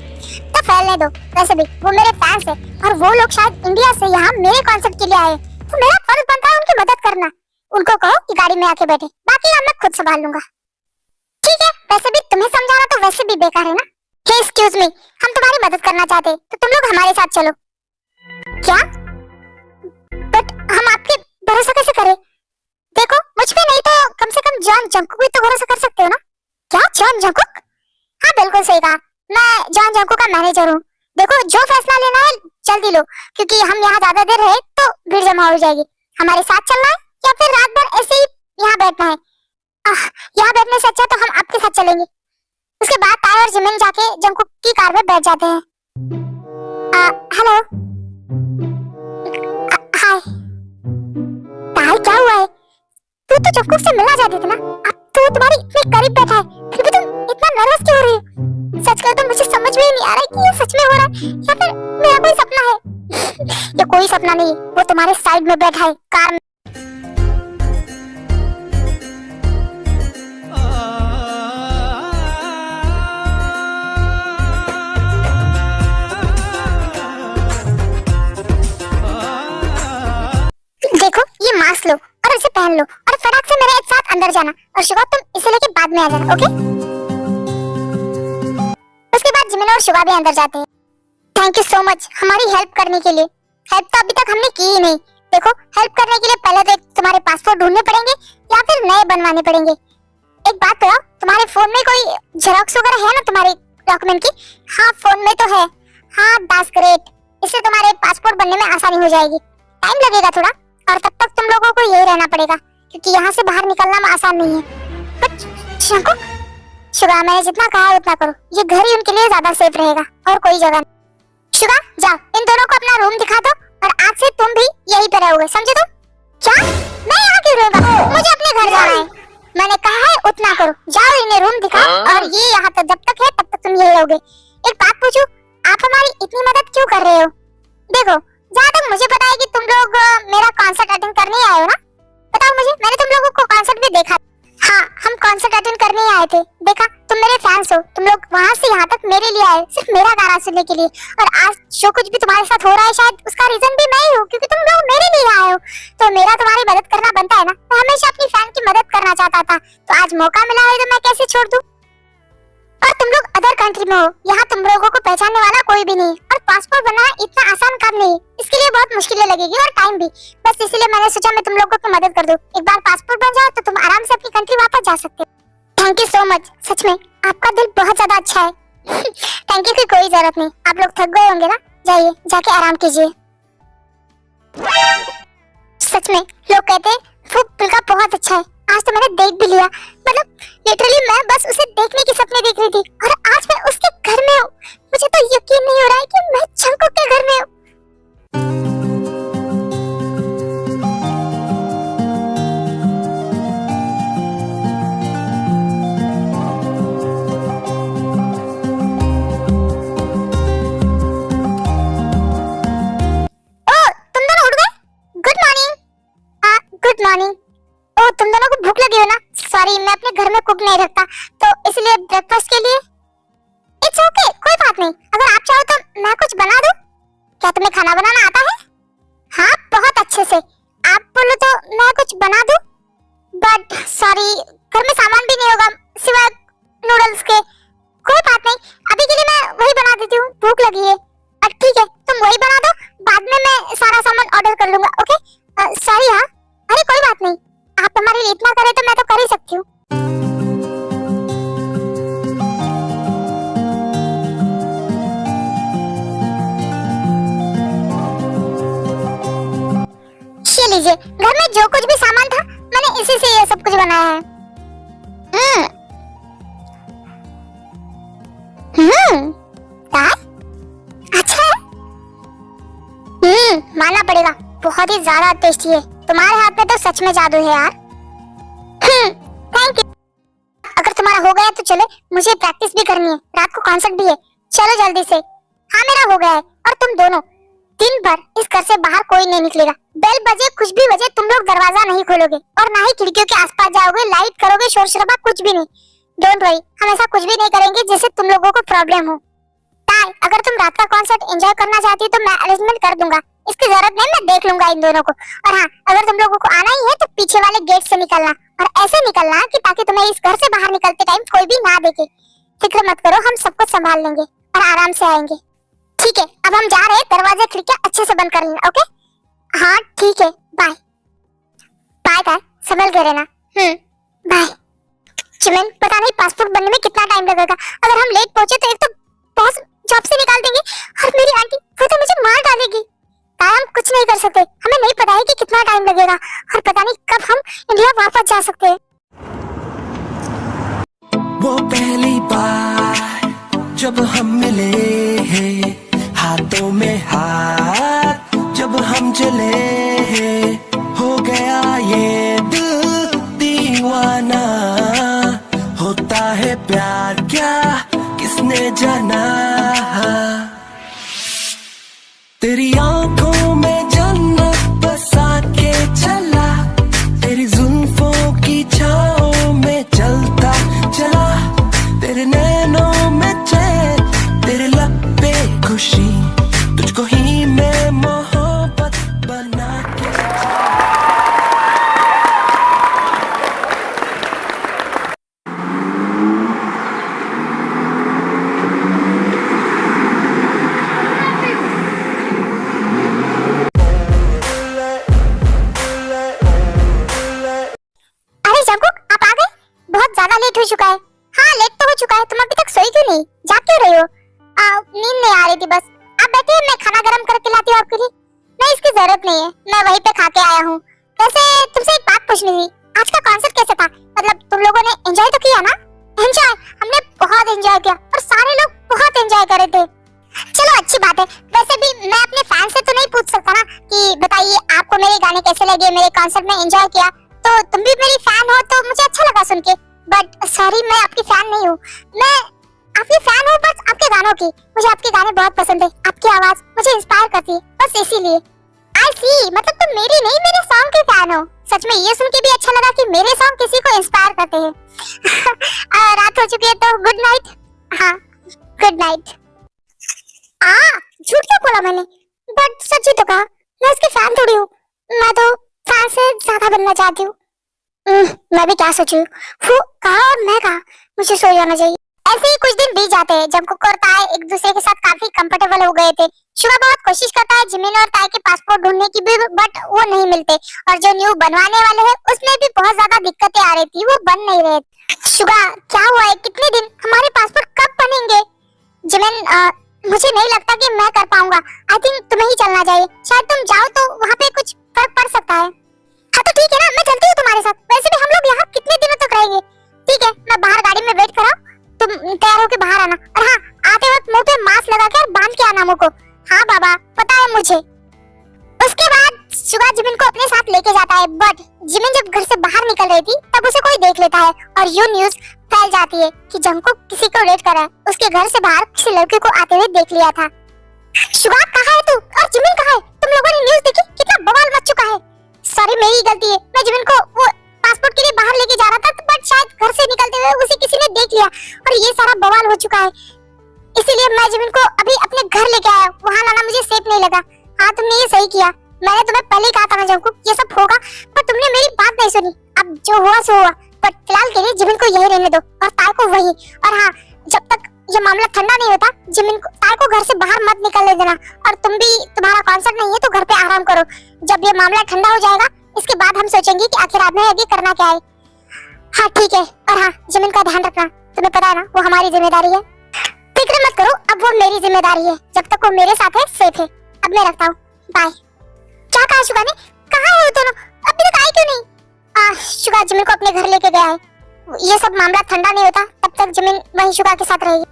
S1: तो फैलने दो। वैसे भी वो मेरे फैंस है और वो लोग शायद इंडिया से यहाँ मेरे कॉन्सर्ट के लिए आए, तो मेरा फर्ज बनता है उनकी मदद करना। उनको कहो कि गाड़ी में आके बैठे, बाकी मैं खुद संभाल लूंगा। ठीक है, वैसे भी तुम्हें समझाना तो वैसे भी बेकार है ना। हे एक्सक्यूज मी, हम तुम्हारी मदद करना चाहते, तो तुम लोग हमारे साथ चलो। क्या? बट हम आपके भरोसा कैसे करें? देखो मुझ पे नहीं तो कम से कम जॉन जंकुक भी तो भरोसा कर सकते हो ना? क्या जॉन जंकुक? हाँ बिल्कुल सही कहा, मैं जॉन जंकुक का मैनेजर हूँ। देखो जो फैसला लेना है जल्दी लो, क्योंकि हम यहाँ ज्यादा देर रहे तो भीड़ जमा हो जाएगी। हमारे साथ चलना है या फिर रात भर ऐसे ही यहाँ बैठना है? यहाँ बैठने से अच्छा तो हम आपके साथ चलेंगे। उसके बाद ताई और जिमिन जाके जंकुक की कार में बैठ जाते हैं। हेलो हाय ताई, क्या हुआ है? तू तो जंकुक से मिलना चाहती थी ना, अब तो तुम्हारी इतने करीब बैठा है, फिर भी तुम इतना नर्वस क्यों हो रही हो? सच कहो तो मुझे समझ में ही नहीं आ रहा है कि ये सच में हो रहा है या फिर मेरा कोई सपना है। ये कोई सपना नहीं, वो तुम्हारे साइड में बैठा है कार में। देखो ये मास्क लो और इसे पहन लो और फटाक से मेरे साथ अंदर जाना, और शुगा तुम इसे लेके बाद में आ जाना, ओके? उसके बाद जिमिन और शुगा भी अंदर जाते हैं। थैंक यू सो मच हमारी हेल्प करने के लिए। हेल्प तो अभी तक हमने की ही नहीं। देखो हेल्प करने के लिए पहले तो तुम्हारे पासपोर्ट ढूंढने पड़ेंगे या फिर नए बनवाने पड़ेंगे। एक बात बताओ, तुम्हारे फोन में कोई जेरॉक्स वगैरह है ना तुम्हारे डॉक्यूमेंट की? हाँ फोन में तो है। हाँ दैट्स ग्रेट, इससे तुम्हारे पासपोर्ट बनने में आसानी हो जाएगी। टाइम लगेगा थोड़ा और तब तक तुम लोगों को यही रहना पड़ेगा क्योंकि यहाँ से बाहर निकलना आसान नहीं है। बट शंको, शुगा मैंने जितना कहा है उतना करो, ये घर ही उनके लिए ज्यादा सेफ रहेगा और कोई जगह नहीं। शुगा जाओ इन दोनों को अपना रूम दिखा दो और आज से तुम भी यहीं पे रहोगे, समझे तुम? क्या? मैं यहाँ क्यों रहूंगा? मुझे अपने घर जाना है। मैंने कहा है उतना करो, जाओ इन्हें रूम दिखाओ और ये यहाँ तक जब तक है तब तक तुम यहीं रहोगे। एक बात पूछूं, आप हमारी इतनी मदद क्यों कर रहे हो? देखो जहाँ तक मुझे पता है कि तुम लोग मेरा कॉन्सर्ट अटेंड करने ही आए हो ना? बताओ मुझे, मैंने तुम लोगों को कॉन्सर्ट भी देखा। हाँ हम कॉन्सर्ट अटेंड करने ही आए थे। देखा तुम मेरे फैंस हो, तुम लोग वहां से यहाँ तक मेरे लिए आए सिर्फ मेरा गाना सुनने के लिए, और आज जो कुछ भी तुम्हारे साथ हो रहा है शायद उसका रीजन भी मैं ही हूँ, क्योंकि तुम लोग मेरे लिए आए हो। तो मेरा तुम्हारी मदद करना बनता है ना। मैं हमेशा अपनी फैन की मदद करना चाहता था, तो आज मौका मिला है तो मैं कैसे छोड़ दूं। और तुम लोग अदर कंट्री में हो, यहाँ तुम लोगों को पहचानने वाला कोई भी नहीं, और पासपोर्ट बनाना इतना आसान काम नहीं, इसके लिए बहुत मुश्किलें लगेगी और टाइम भी। बस इसीलिए मैंने सोचा मैं तुम लोगों की मदद कर दूं। एक बार पासपोर्ट बन जाओ तो तुम आराम से अपनी कंट्री वापस जा सकते हो। थैंक यू सो मच, सच में आपका दिल बहुत ज्यादा अच्छा है। थैंक यू की कोई जरूरत नहीं, आप लोग थक गए होंगे ना, जाइए जाके आराम कीजिए। सच में लोग कहते हैं वो पुलका बहुत अच्छा है, आज तो मैंने देख भी लिया। मतलब लिटरली मैं बस उसे देखने की सपने देख रही थी, और आज मैं उसके घर में हूँ। मुझे तो यकीन नहीं हो रहा है कि मैं जंगकुक के घर में हूँ। Good morning. ओ तुम दोनों को भूख लगी हो ना? सॉरी मैं अपने घर में कुक नहीं रखता, तो इसलिए ब्रेकफास्ट के लिए इट्स ओके, कोई बात नहीं। अगर आप चाहो तो मैं कुछ बना दूं। क्या तुम्हें खाना बनाना आता है? हाँ बहुत अच्छे से। आप बोलो तो मैं कुछ बना दूं, बट सॉरी घर में सामान भी नहीं होगा सिवाय नूडल्स के। कोई बात नहीं, अभी के लिए मैं वही बना देती हूँ, भूख लगी है। ठीक है तुम वही बना दो, बाद में मैं सारा सामान ऑर्डर कर लूंगा। Okay sorry. हाँ अरे कोई बात नहीं, आप हमारे लिए इतना करें तो मैं तो कर ही सकती हूँ। ये लीजिए, घर में जो कुछ भी सामान था मैंने इसी से ये सब कुछ बनाया है। अच्छा है। मानना पड़ेगा बहुत ही ज्यादा टेस्टी है। तुम्हारे हाथ में तो सच में जादू है यार। Thank you. अगर तुम्हारा हो गया तो चलो, मुझे प्रैक्टिस भी करनी है, रात को कॉन्सर्ट भी है। चलो जल्दी से। हाँ मेरा हो गया है। और तुम दोनों दिन भर इस घर से बाहर कोई नहीं निकलेगा। बेल बजे कुछ भी बजे तुम लोग दरवाजा नहीं खोलोगे, और ना ही खिड़कियों के आसपास जाओगे, लाइट करोगे, शोर शराबा कुछ भी नहीं। डोंट वरी, हम ऐसा कुछ भी नहीं करेंगे जिससे तुम लोगों को प्रॉब्लम हो। ताई अगर तुम रात का कॉन्सर्ट एंजॉय करना चाहती हो तो मैं अरेंजमेंट कर दूंगा, इसकी जरूरत नहीं, मैं देख लूंगा इन दोनों को। और हाँ अगर तुम लोगों को आना ही है तो पीछे वाले गेट से निकलना, और ऐसे निकलना कि ताकि तुम्हें इस घर से बाहर निकलते टाइम कोई भी ना देखे। फिक्र मत करो, हम सब कुछ संभाल लेंगे और आराम से आएंगे। ठीक है अब हम जा रहे हैं, दरवाजे खिड़कियां अच्छे से बंद कर लेना। ओके हाँ ठीक है, बाय बाय बाय, संभल के रहना। बाय। चिमन पता नहीं पासपोर्ट बनने में कितना टाइम लगेगा। अगर हम लेट पहुंचे तो एक तो बॉस जॉब से निकाल देंगे, और मेरी आंटी वो तो मुझे मार डालेगी। हम कुछ नहीं कर सकते, हमें नहीं पता है कि कितना टाइम लगेगा, और पता नहीं कब हम इंडिया वापस जा सकते हैं।
S2: वो पहली बार जब हम मिले हैं, हाथों में हाथ जब हम चले हैं, हो गया ये दिल दीवाना। होता है प्यार क्या किसने जाना, तेरी आंखों में जन्नत बसा के चला, तेरी जुल्फों की छाओं में चलता चला, तेरे नैनों में चैन, तेरे लब पे खुशी, तुझको ही मैं मोहब्बत बना के।
S1: हो चुका है। हाँ लेट तो हो चुका है, तुम अभी तक सोई क्यों नहीं, जाग क्यों रही हो? नींद नहीं आ रही थी बस। आप बैठिए, मैं खाना गर्म करके लाती हूँ आपके लिए। नहीं इसकी जरूरत नहीं है, मैं वहीं पे खा के आया हूँ। वैसे तुमसे एक बात पूछनी थी, आज का कॉन्सर्ट कैसा था? मतलब तुम लोगों ने एंजॉय तो किया ना? एंजॉय, हमने बहुत एंजॉय किया और सारे लोग बहुत एंजॉय कर रहे थे। चलो अच्छी बात है। वैसे भी मैं अपने फैन से तो नहीं पूछ सकता ना कि बताइए आपको मेरे गाने कैसे लगे, मेरे कॉन्सर्ट में एंजॉय किया? तो तुम भी मेरी फैन हो तो मुझे अच्छा लगा सुन के। बट सॉरी मैं आपकी फैन नहीं हूँ, मैं आपकी फैन हूँ बस आपके गानों की। मुझे आपके गाने बहुत पसंद है, आपकी आवाज मुझे इंस्पायर करती है, बस इसीलिए। आई सी, मतलब तुम मेरी नहीं मेरे सॉन्ग की फैन हो। सच में ये सुन के भी अच्छा लगा कि मेरे सॉन्ग किसी को इंस्पायर करते हैं। रात हो चुकी है तो नाइट। झूठ क्या बोला मैंने? बट सच ही तो कहा। मैं उसकी फैन थोड़ी हूँ, मैं तो फैन से ज्यादा बनना चाहती हूँ। मैं भी क्या सोचूं? वो कहा और मैं कहा, मुझे सो जाना चाहिए। ऐसे ही कुछ दिन बीत जाते हैं। जंगकुक और ताए एक दूसरे के साथ काफी कंफर्टेबल हो गए थे। शुगा बहुत कोशिश करता है जिमिन और ताए के पासपोर्ट ढूंढने की भी, बट वो नहीं मिलते। और जो न्यू बनवाने वाले हैं उसमें भी बहुत ज्यादा दिक्कतें आ रही थी, वो बन नहीं रहे। शुगा क्या हुआ है? कितने दिन? हमारे पासपोर्ट कब बनेंगे? जिमिन मुझे नहीं लगता कि मैं कर पाऊंगा। आई थिंक तुम्हें ही चलना चाहिए। शायद तुम जाओ तो वहाँ पे कुछ फर्क पड़ सकता है। हाँ तो ठीक है ना, मैं चलती हूँ तुम्हारे साथ। वैसे भी हम लोग यहाँ कितने दिनों तक रहेंगे? ठीक है, मैं बाहर गाड़ी में वेट कर रहा हूँ, तुम तैयार होके बाहर आना। और हाँ, आते वक्त मुंह पे मास्क लगा कर बांध के आना मुझको। हाँ बाबा, पता है मुझे। उसके बाद शुगा जिमिन को अपने साथ लेके जाता है, बट जिमिन जब घर से बाहर निकल रही थी तब उसे कोई देख लेता है और यूं न्यूज़ फैल जाती है कि जंगकुक किसी को डेट कर रहा है। उसके घर से बाहर किसी लड़के को आते हुए देख लिया था। शुगा कहाँ है तू? और जिमिन कहाँ है? तुम लोगों ने न्यूज़ देखी? कितना बवाल मच चुका है। सॉरी, मेरी गलती है। मैं जिमिन को वो पासपोर्ट के लिए बाहर लेके जा रहा था, बट शायद घर से निकलते हुए उसे किसी ने देख लिया और ये सारा बवाल हो चुका है। इसीलिए मैं जिमिन को अभी अपने घर लेके आया। वहाँ लाना मुझे सेफ नहीं लगा। हाँ, तुमने ये सही किया। मैंने तुम्हें पहले ही कहा था ना जंगकुक, ये सब होगा, पर तुमने मेरी बात नहीं सुनी। अब जो हुआ सो हुआ, पर फिलहाल के लिए जिमिन को यही रहने दो और ताए को वही। और हाँ, जब तक ये मामला ठंडा नहीं होता, जिमिन को, ताए को घर से बाहर मत निकलने देना। और तुम भी, तुम्हारा कॉन्सर्ट नहीं है तो घर पे आराम करो। जब ये मामला ठंडा हो जाएगा, इसके बाद हम सोचेंगे कि आखिर आपने आगे करना क्या है। हाँ ठीक है। और हाँ, जिमिन का ध्यान रखना। तुम्हें पता है ना, वो हमारी जिम्मेदारी है। फिक्र मत करो, अब वो मेरी जिम्मेदारी है। जब तक वो मेरे साथ है, सेफ है। अब मैं रखता हूँ, बाय। क्या कहा शुगा ने? कहाँ है वो दोनों? अभी तक आए क्यों नहीं? शुगा जिमिन को अपने घर लेके गया है। ये सब मामला ठंडा नहीं होता तब तक जिमिन वहीं शुगा के साथ रहेगी।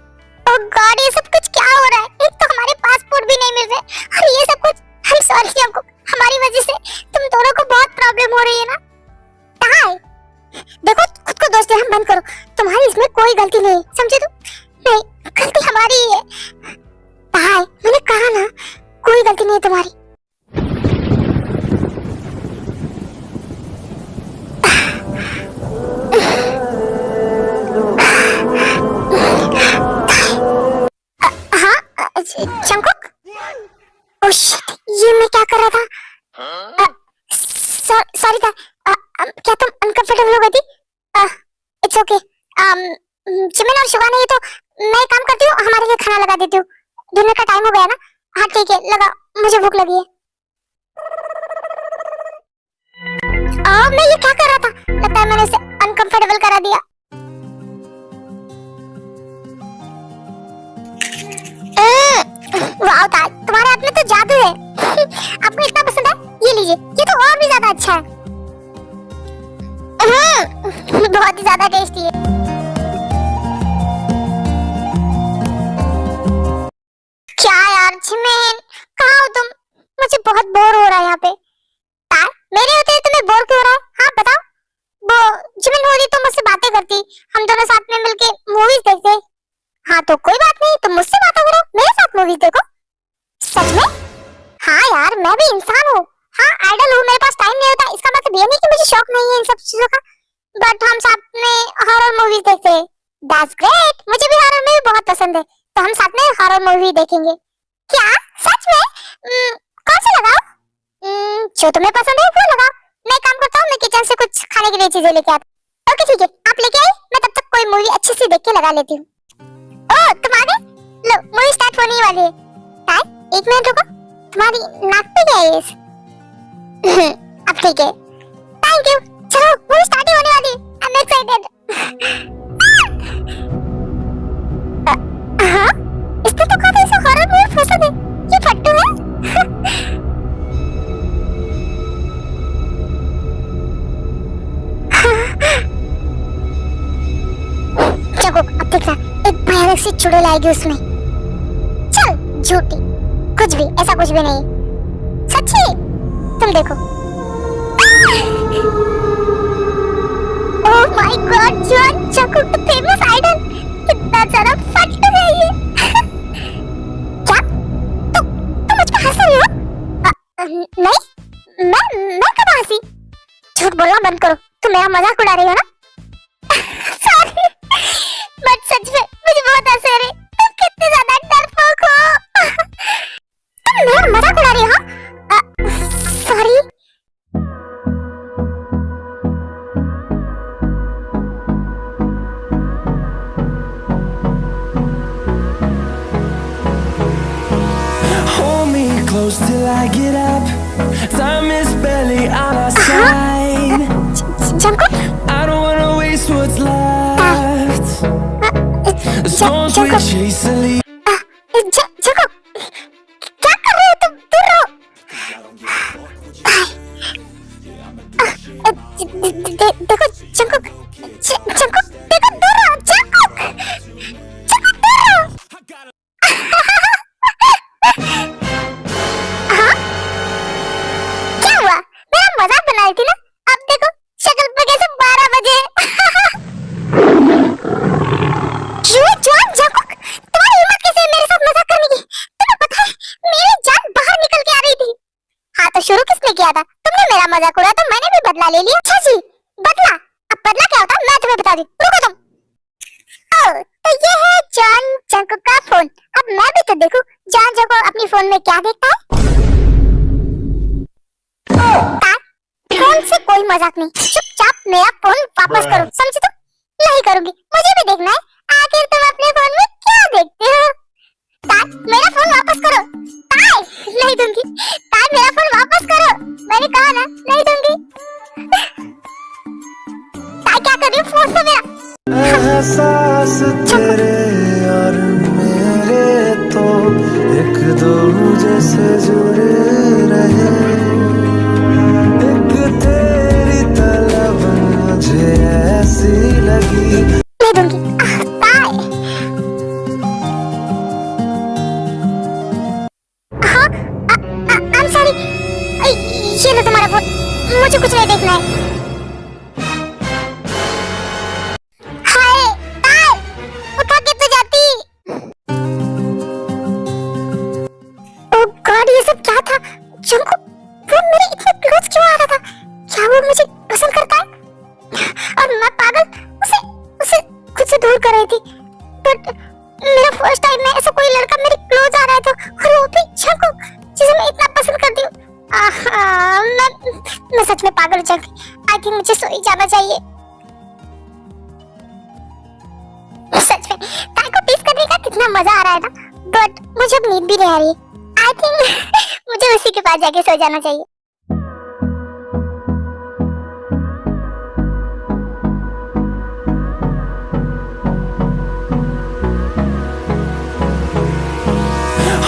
S1: ओह गॉड, ये सब कुछ क्या हो रहा है? एक तो हमारे पासपोर्ट भी नहीं मिल रहे और ये सब कुछ। हम सॉरी जंगकुक, हमारी वजह से तुम दोनों को बहुत प्रॉब्लम हो रही है ना। कहाँ है? देखो, खुद को दोष देना बंद करो। तुम्हारी इसमें कोई गलती नहीं, समझे तुम? नहीं, गलती हमारी ही है। कहाँ है? मैंने कहा ना, कोई गलती नहीं है तुम्हारी। जंगकुक? ओह शिट, ये मैं क्या कर रहा था? सॉरी था। क्या तुम अनकंफर्टेबल हो गई थी? It's okay. जिमिन और शुगा नहीं तो मैं काम करती हूँ, हमारे लिए खाना लगा देती हूँ। डिनर का टाइम हो गया ना? हाँ ठीक है, लगा, मुझे भूख लगी है। मैं ये क्या कर रहा था? लगता है मैंने उसे अनकंफर्टेबल करा दिया। वाह ताज, तुम्हारे हाथ में तो जादू है। आपको इतना पसंद है? ये लीजिए, ये तो और भी ज्यादा अच्छा है। बहुत ही ज्यादा टेस्टी है। क्या यार जिमिन, कहाँ हो तुम? मुझे बहुत बोर हो रहा है यहाँ पे। तार, मेरे होते हुए तुम्हें बोर क्यों हो रहा है? हाँ बताओ। वो जिमिन होती तो मुझसे बातें करती, हम दोनों साथ में मिलके मूवीज देखते। हाँ तो कोई बात नहीं, तुम मुझसे बातें करो, मेरे साथ मूवीज देखो। सच में? हाँ यार, मैं भी इंसान हूँ। हाँ, आइडल हूँ, मेरे पास टाइम नहीं होता। इसका मतलब ये नहीं कि मुझे शौक नहीं है इन सब चीजों का, बट हम साथ में हॉरर मूवीज देखते हैं। दैट्स ग्रेट, मुझे भी हॉरर मूवी बहुत पसंद है, तो हम साथ में हॉरर मूवी देखेंगे। क्या सच में? कौन सी लगाओ? जो तुम्हें पसंद है वो लगाओ। मैं काम करता हूँ, मैं किचन से कुछ खाने के लिए चीजें लेके आता हूँ। ओके ठीक है, आप लेके आए, मैं तब तक कोई मूवी अच्छी सी देख के लगा लेती हूँ। ओह तुम आ गए? लो, मूवी स्टार्ट होने ही वाली है। टाइम, एक मिनट रुको, तुम्हारी नाक पे क्या है? अब ठीक है, थैंक यू। चलो, मूवी स्टार्ट ही होने वाली है। I am excited. हाँ, इसने तो कहा था इसे हॉरर मूवी पसंद है। ये फट्टू है। चलो, अब देख रहा, एक भयानक सी चुड़ैल आएगी उसमें। चल झूठी, कुछ भी, ऐसा कुछ भी नहीं। सच्ची, तुम देखो। Oh my god, Jeon Jungkook the famous idol, कितना ज्यादा फट्टू है ये। क्या तुम मुझ पे हंस रही हो? नहीं, मैं कब हंसी? झूठ बोलना बंद करो, तुम मेरा मजाक उड़ा रही हो ना? सॉरी, बट सच में मुझे बहुत हंसी आ रही है। तुम कितने ज्यादा
S2: close till I get up. Time is barely on our side.
S1: Jungkook
S2: I don't wanna waste what's left. The storms we chase and leave.
S1: Jungkook क्या कर रहे हो तुम? दूर रहो। देखो जंकुक, जंकुक देखो, दूर रहो। जंकुक, जंकुक दूर रहो। हाँ? क्या हुआ? मेरा मजाक बना रही थी ना? अब देखो शक्ल पे कैसे 12 बजे। क्यों जॉन? जंकुक तुम्हारी हिम्मत कैसे है मेरे साथ मजाक करने की? तुम्हें पता है मेरी जान बाहर निकल के आ रही थी। हाँ तो शुरू किसने किया था? तुमने मेरा मजाक उड़ाया तो मैंने भी बदला ले लिया। अच्छा जी, बदला? अब बदला क्या होता है मैं तुम्हें बता दी। रुको तुम। ओह, तो ये है जॉन जंकुक का फोन। अब मैं भी तो देखूं जॉन जंकुक अपनी फोन में क्या देखता है। फोन से कोई मजाक नहीं, चुपचाप मेरा फोन वापस करो, समझे तुम? नहीं करूंगी, मुझे भी देखना है आखिर तुम अपने फोन में क्या देखते हो। ताई मेरा फोन वापस करो। ताई नहीं दूंगी। ताई मेरा फोन वापस करो, मैंने कहा ना नहीं दूंगी। ताई क्या कर रही हो फोन पे मेरा?
S2: एहसास तेरे और मेरे तो एक दूजे से जुड़े रहे। एक तेरी तलब मुझे ऐसी लगी।
S1: नहीं दूंगी। ताई हाँ, I'm sorry। ये लो तुम्हारा फोन, मुझे कुछ नहीं देखना है। हाय ताई, उठा के तो जाती। ओह गॉड, ये सब क्या था? जंकुक वो मेरे इतने क्लोज क्यों आ रहा था? क्या वो मुझे पसंद करता है? और मैं पागल उसे उसे खुद से दूर कर रही थी। बट मेरा फर्स्ट टाइम में ऐसा कोई लड़का मेरे क्लोज आ रहा है तो, और वो भी जंकुक जिसे मैं इतना पसंद करती हूँ। मैं सच में पागल हो जाऊंगी। आई थिंक मुझे सोई जाना चाहिए। सच में ताई को टीज करने का कितना मजा आ रहा है ना, बट मुझे अब नींद भी नहीं आ रही है। आई थिंक मुझे उसी के पास जाके सो जाना चाहिए।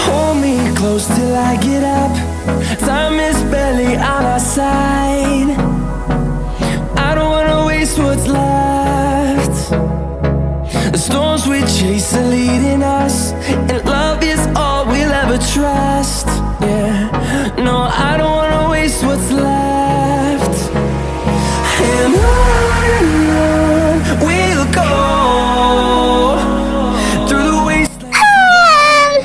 S2: Hold me close till I get up. Time is barely on our side. I don't wanna waste what's left. The storms we chase are leading us, and love is all we'll ever trust. Yeah, no, I don't wanna waste what's left. And on we'll go through the wasteland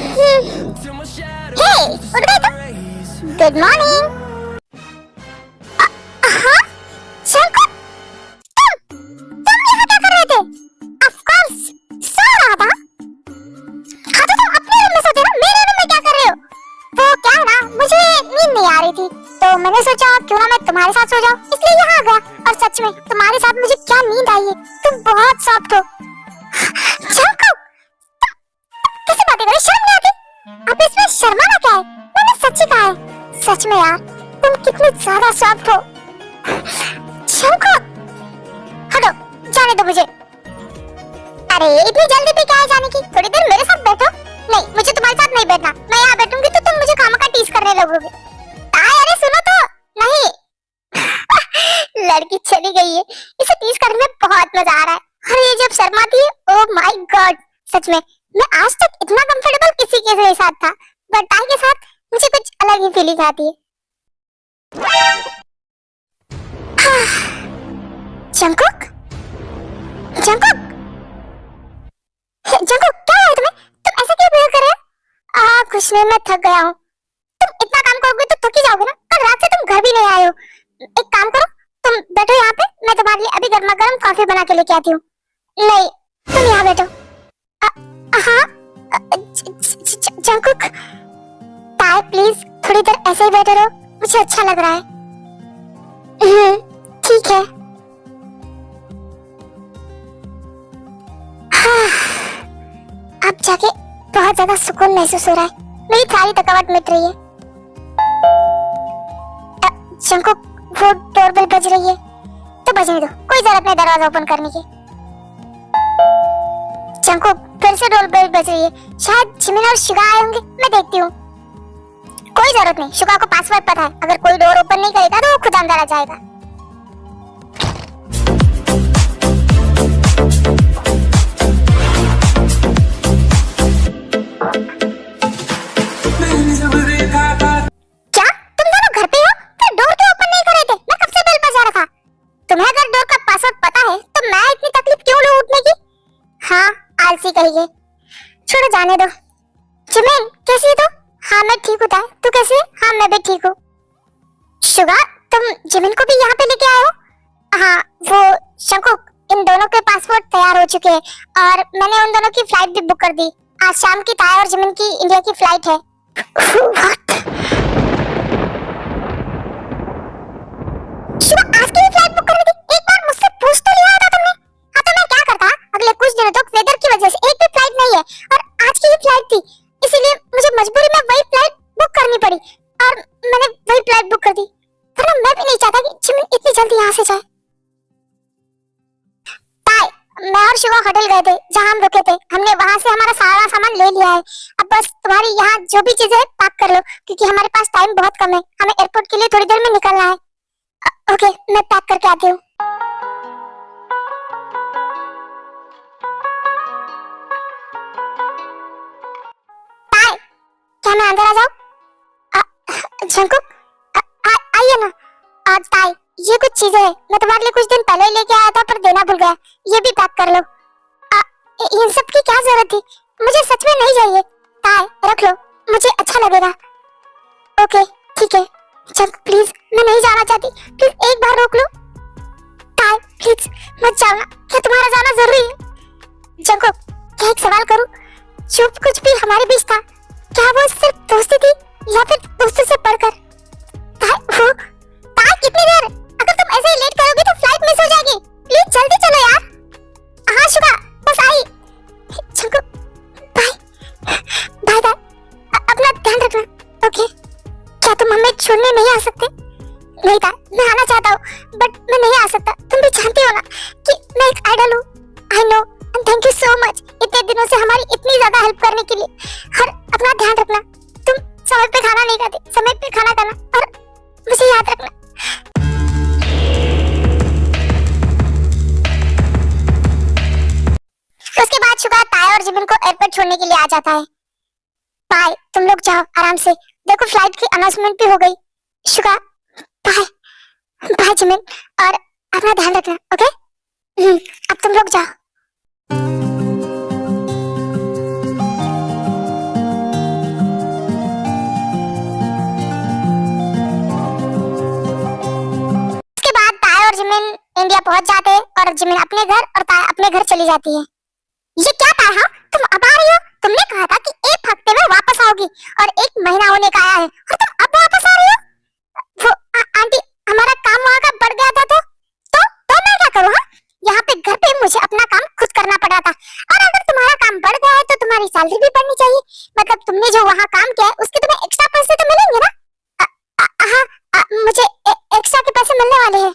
S2: till my shadow
S1: हे उठ गए तुम? Good morning. हाँ Jungkook, तुम यहाँ क्या कर रहे थे? ऑफ कोर्स सो रहा था। हाँ तो तुम अपने रूम में सोते ना, मेरे रूम में क्या कर रहे हो? वो क्या है ना, मुझे नींद नहीं आ रही थी तो मैंने सोचा क्यों ना मैं तुम्हारे साथ सो जाऊं, इसलिए यहाँ आ गया। और सच में तुम्हारे साथ मुझे क्या नींद आई है, तुम बहुत सॉफ्ट हो। जंकुक कैसी बातें कर रहे हो? शर्म नहीं आती? अब इसमें शर्माना क्या है? मैंने सच ही कहा है। सच में यार तुम कितने ज्यादा सॉफ्ट हो। जंकुक हटो, जाने दो मुझे। अरे इतनी जल्दी भी क्या है जाने की? थोड़ी देर मेरे साथ बैठो। नहीं, मुझे तुम्हारे साथ नहीं बैठना। मैं यहाँ बैठूंगी तो तुम मुझे खामखा टीज करने लगोगे। अरे सुनो तो। नहीं लड़की चली गई है, इसे टीज करने में बहुत मजा आ रहा है। और ये जब शर्माती है, ओह माय गॉड, सच में मैं आज तक इतना कंफर्टेबल किसी के साथ था, बट ताई के साथ मुझे कुछ अलग ही फीलिंग आती है। जंकुक, जंकुक, जंकुक क्या है तुम्हें? तुम ऐसा क्यों बिहेव कर रहे हो? कुछ नहीं, मैं थक गया हूँ। तुम इतना काम करोगे तो थक ही जाओगे ना। कल रात से तुम घर भी नहीं आए हो। एक काम करो, तुम बैठो यहाँ पे, मैं तुम्हारे लिए अभी गर्मा गर्म कॉफी बना के लेके आती हूँ। नहीं, तुम यहाँ बैठो। हाँ जंकुक, ताई प्लीज थोड़ी देर ऐसे ही बैठे रहो, मुझे अच्छा लग रहा है। ठीक है। अब जाके बहुत ज्यादा सुकून महसूस हो रहा है, मेरी सारी थकावट मिट रही है। जंकुक, वो डोरबेल बज रही है तो बजने दो, कोई जरूरत नहीं दरवाजा ओपन करने की। जंकुक, फिर से डोरबेल बज रही है, शायद जिमिन और शुगा आए होंगे, मैं देखती हूँ। कोई जरूरत नहीं, शुगा को पासवर्ड पता है, अगर कोई डोर ओपन नहीं करेगा तो वो खुद अंदर आ जाएगा। क्या तुम दोनों घर पे हो? फिर डोर क्यों ओपन नहीं कर रहे थे? मैं कब से बेल बजा रहा था। तुम्हें अगर डोर का पासवर्ड पता है तो मैं इतनी तकलीफ क्यों लूं उठने की? हाँ, आलसी कहिए। छोड़ो, जाने दो। जिमिन, कैसी है तू? हाँ मैं ठीक हूँ। तू कैसी है? हाँ मैं भी ठीक हूँ। शुगा, तुम जिमिन को भी यहाँ पे लेके आए हो? हाँ, वो शंकुक, इन दोनों के पासपोर्ट तैयार हो चुके हैं और मैंने उन दोनों की फ्लाइट भी बुक कर दी। आज शाम की ताया और जिमिन की इंडिया की फ्लाइट है। What? शुगा, आज की भी फ्लाइट बुक कर दी? एक बार मुझसे पूछ तो लिया होता तुमने। हाँ तो मैं क्या करता? अगले कुछ दिनों तक वेदर की वजह से एक भी फ्लाइट नहीं है और आज की ही फ्लाइट थी, इसीलिए मुझे मजबूरी में वही फ्लाइट बुक करनी पड़ी और मैंने वही फ्लाइट बुक कर दी। वरना मैं भी नहीं चाहता कि जिमिन इतनी जल्दी यहाँ से जाए। ताई, मैं और शुगा होटल गए थे जहाँ हम रुके थे, हमने वहाँ से हमारा सारा सामान ले लिया है। अब बस तुम्हारी यहाँ जो भी चीजें पैक कर लो, क्योंकि हमारे पास टाइम बहुत कम है, हमें एयरपोर्ट के लिए थोड़ी देर में निकलना है। ओके, मैं पैक करके आती हूँ। ताई, क्या मैं अंदर आ जाऊँ? जंकुक, आइए ना। ताई, ये कुछ चीजें हैं, मैं तुम्हारे लिए कुछ दिन पहले ही लेके आया था पर देना भूल गया, ये भी पैक कर लो। इन सब की क्या जरूरत थी? मुझे सच में नहीं चाहिए। ताई, रख लो, मुझे अच्छा लगेगा। ओके ठीक है। जंकुक प्लीज, मैं नहीं जाना चाहती, प्लीज एक बार रोक लो। ताई प्लीज मत जाना, क्या तुम्हारा जाना जरूरी है? जंकुक, क्या एक सवाल करूं? जो कुछ भी हमारे बीच था, क्या वो सिर्फ दोस्ती थी या फिर दोस्तों से बढ़कर? ताई, कितनी देर? अगर तुम ऐसे ही लेट करोगे तो फ्लाइट मिस हो जाएगी। प्लीज जल्दी चलो यार। हाँ शुगा, बस आई। जंकुक, बाय बाय बाय, अपना ध्यान रखना। ओके, क्या तुम हमें छोड़ने नहीं आ सकते? नहीं था, मैं आना चाहता हूँ बट मैं नहीं आ सकता। तुम भी जानती हो ना कि मैं एक आइडल हूँ। I know and thank you so much इतने दिनों से हमारी इतनी ज्यादा हेल्प करने के लिए। हर अपना ध्यान रखना। तुम समय पे खाना नहीं खाते, समय पे खाना खाना और मुझे याद रखना। उसके बाद शुगा ताई और जिमिन को एयरपोर्ट छोड़ने के लिए आ जाता है। बाय, तुम लोग जाओ आराम से, देखो फ्लाइट की अनाउंसमेंट भी हो गई। शुगा, बाय बाय जिमिन, और अपना ध्यान रखना। ओके, अब तुम लोग जाओ। उसके बाद ताई और जिमिन इंडिया पहुंच जाते हैं और जिमिन अपने घर और ताई अपने घर चली जाती है। ये क्या ताई, हाँ तुम अब आ रही हो? तुमने कहा था कि एक हफ्ते में वापस आओगी और 1 महीना होने का आया है और तुम अब वापस आ रही हो? वो आंटी, हमारा काम वहाँ का बढ़ गया था तो मैं क्या करूँ? हाँ, यहाँ पे घर पे मुझे अपना काम खुद करना पड़ा था और अगर तुम्हारा काम बढ़ गया है तो तुम्हारी सैलरी भी बढ़नी चाहिए। मतलब तुमने जो वहाँ काम किया है उसके तुम्हें एक्स्ट्रा पैसे तो मिलेंगे ना? हाँ, मुझे एक्स्ट्रा के पैसे मिलने वाले हैं।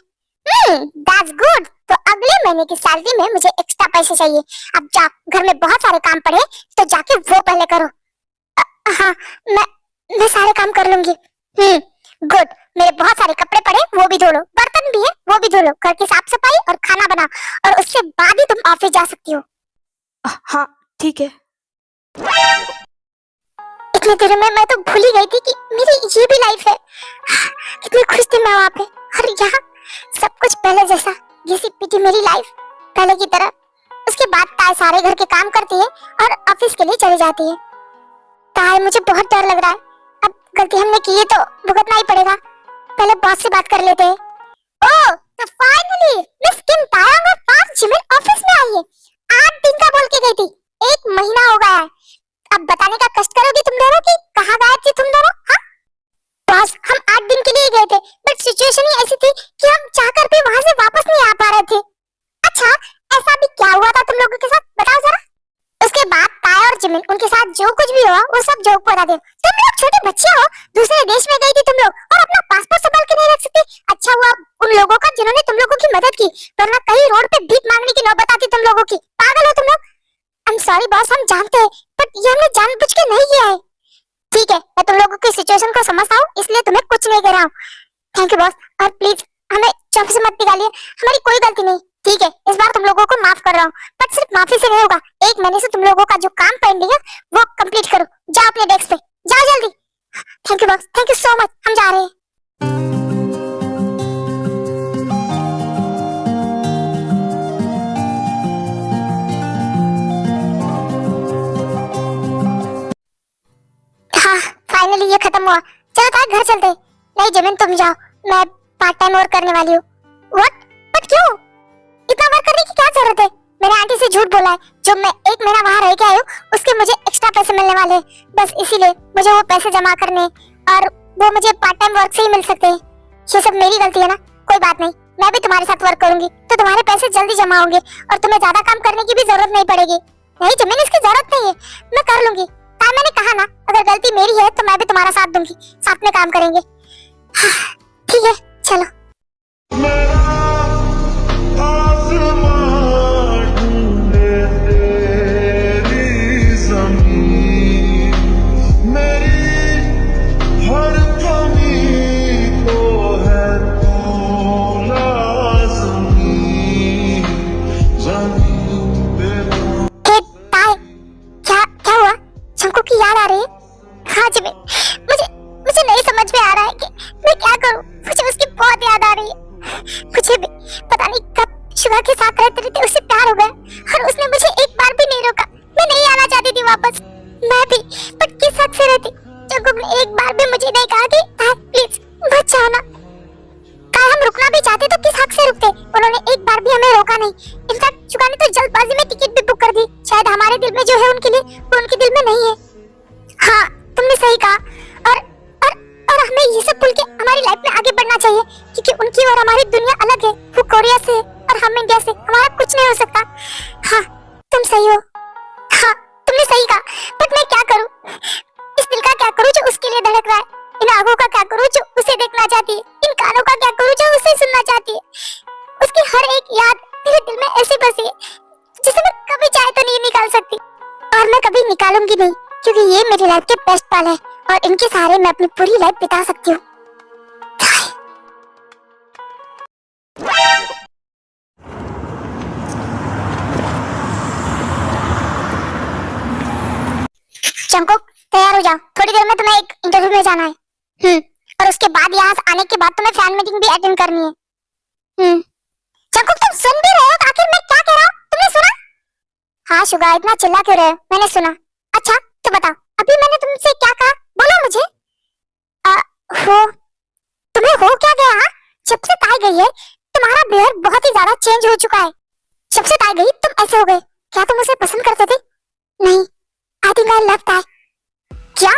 S1: That's good. तो अगले महीने की सैलरी में मुझे एक्स्ट्रा पैसे चाहिए। अब जा, घर में बहुत सारे काम पड़े तो जाके वो पहले करो। हाँ, मैं सारे काम कर लूंगी। गुड। मेरे बहुत सारे कपड़े पड़े, वो भी धो लो, बर्तन भी है वो भी धो लो, घर की साफ सफाई और खाना बना, और उसके बाद ही तुम ऑफिस जा सकती हो।
S3: हाँ ठीक है।
S1: इतने देर में मैं तो भूल ही गई थी कि मेरी ये भी लाइफ है। कितनी खुश थी मैं वहाँ पे, और यहाँ सब कुछ पहले जैसा, घिसी पिटी मेरी लाइफ पहले की तरह। उसके बाद ताई सारे घर के काम करती है और ऑफिस के लिए चली जाती है। ताई, मुझे बहुत डर लग रहा है, अब गलती हमने की है तो भुगतना ही पड़ेगा। पहले बॉस से बात कर लेते हैं। ओह, तो फाइनली मिस किम तायांग और पार्क जिमिन ऑफिस में आई है। 8 दिन का बोल के गई थी, 1 महीना हो गया है। अब बताने का कष्ट करोगी तुम दोनों कि कहाँ गायब थी तुम दोनों? हाँ बॉस, हम 8 दिन के लिए गए थे बट सिचुएशन ही ऐसी थी कि हम चाहकर भी वहां से वापस नहीं आ पा रहे थे। अच्छा, ऐसा भी क्या हुआ था तुम लोगों के साथ, बताओ जरा। उसके बाद ताई और जिमिन उनके साथ जो कुछ भी हुआ वो सब जोक बता दे। तुम लोग छोटे बच्चे हो, दूसरे देश में गई थी तुम लोग और अपना पासपोर्ट संभाल के नहीं रख सकती। अच्छा हुआ उन लोगों का जिन्होंने तुम लोगों की मदद की, वरना कहीं रोड पे भीख मांगने की नौबत आती तुम लोगों की। पागल हो तुम लोग। आई एम सॉरी बॉस, हम जानते हैं, बट ये हमने जानबूझ के नहीं किया है। ठीक है, मैं तुम लोगों की सिचुएशन को समझता हूँ, इसलिए तुम्हें कुछ नहीं कह रहा हूँ। थैंक यू बॉस, और प्लीज हमें चौक से मत निकालिए, हमारी कोई गलती नहीं। ठीक है, इस बार तुम लोगों को माफ कर रहा हूँ, बट सिर्फ माफी से नहीं होगा। 1 महीने से तुम लोगों का जो काम पेंडिंग है वो कंप्लीट करो। जाओ अपने डेस्क पे, जाओ जल्दी। Thank you boss, thank you so much, हम जा रहे हैं। हाँ, फाइनली ये खत्म हुआ। चलो ताई घर चलते। नहीं जिमिन तुम जाओ, मैं पार्ट टाइम वर्क करने वाली हूँ। व्हाट? बट क्यों? इतना वर्क करने की क्या जरूरत है? मैंने आंटी से झूठ बोला है, जो मैं 1 महीना वहाँ रह के आई हूँ उसके मुझे एक्स्ट्रा पैसे मिलने वाले हैं, बस इसीलिए मुझे वो पैसे जमा करने, और वो मुझे पार्ट टाइम वर्क से ही मिल सकते हैं। ये सब मेरी गलती है ना? कोई बात नहीं, मैं भी तुम्हारे साथ वर्क करूंगी तो तुम्हारे पैसे जल्दी जमा होंगे और तुम्हें ज्यादा काम करने की भी जरूरत नहीं पड़ेगी। नहीं जिमिन, इसकी जरूरत नहीं है, मैं कर लूंगी। मैंने कहा ना, अगर गलती मेरी है तो मैं भी तुम्हारा साथ दूंगी, साथ में काम करेंगे। ठीक है चलो। निकालूंगी नहीं, क्योंकि ये मेरी लाइफ के बेस्ट पल है और इनके सहारे मैं अपनी पूरी लाइफ बिता सकती हूँ। चंको तैयार हो जाओ, थोड़ी देर में तुम्हें एक इंटरव्यू में जाना है। और उसके बाद यहाँ आने के बाद तुम्हें फैन मीटिंग भी अटेंड करनी है। चंको तुम सुन भी रहे हो? आखिर मैं क्या कह रहा हूँ, तुमने सुना? हाँ शुगा, इतना चिल्ला क्यों रहे हो? मैंने सुना। अच्छा तो बताओ, अभी मैंने तुमसे क्या कहा, बोलो मुझे। हो तुम्हें हो क्या गया? हाँ, जब से ताई गई है तुम्हारा बिहेवियर बहुत ही ज्यादा चेंज हो चुका है। जब से ताई गई तुम ऐसे हो गए। क्या तुम उसे पसंद करते थे? नहीं, आई थिंक आई लव ताई। क्या?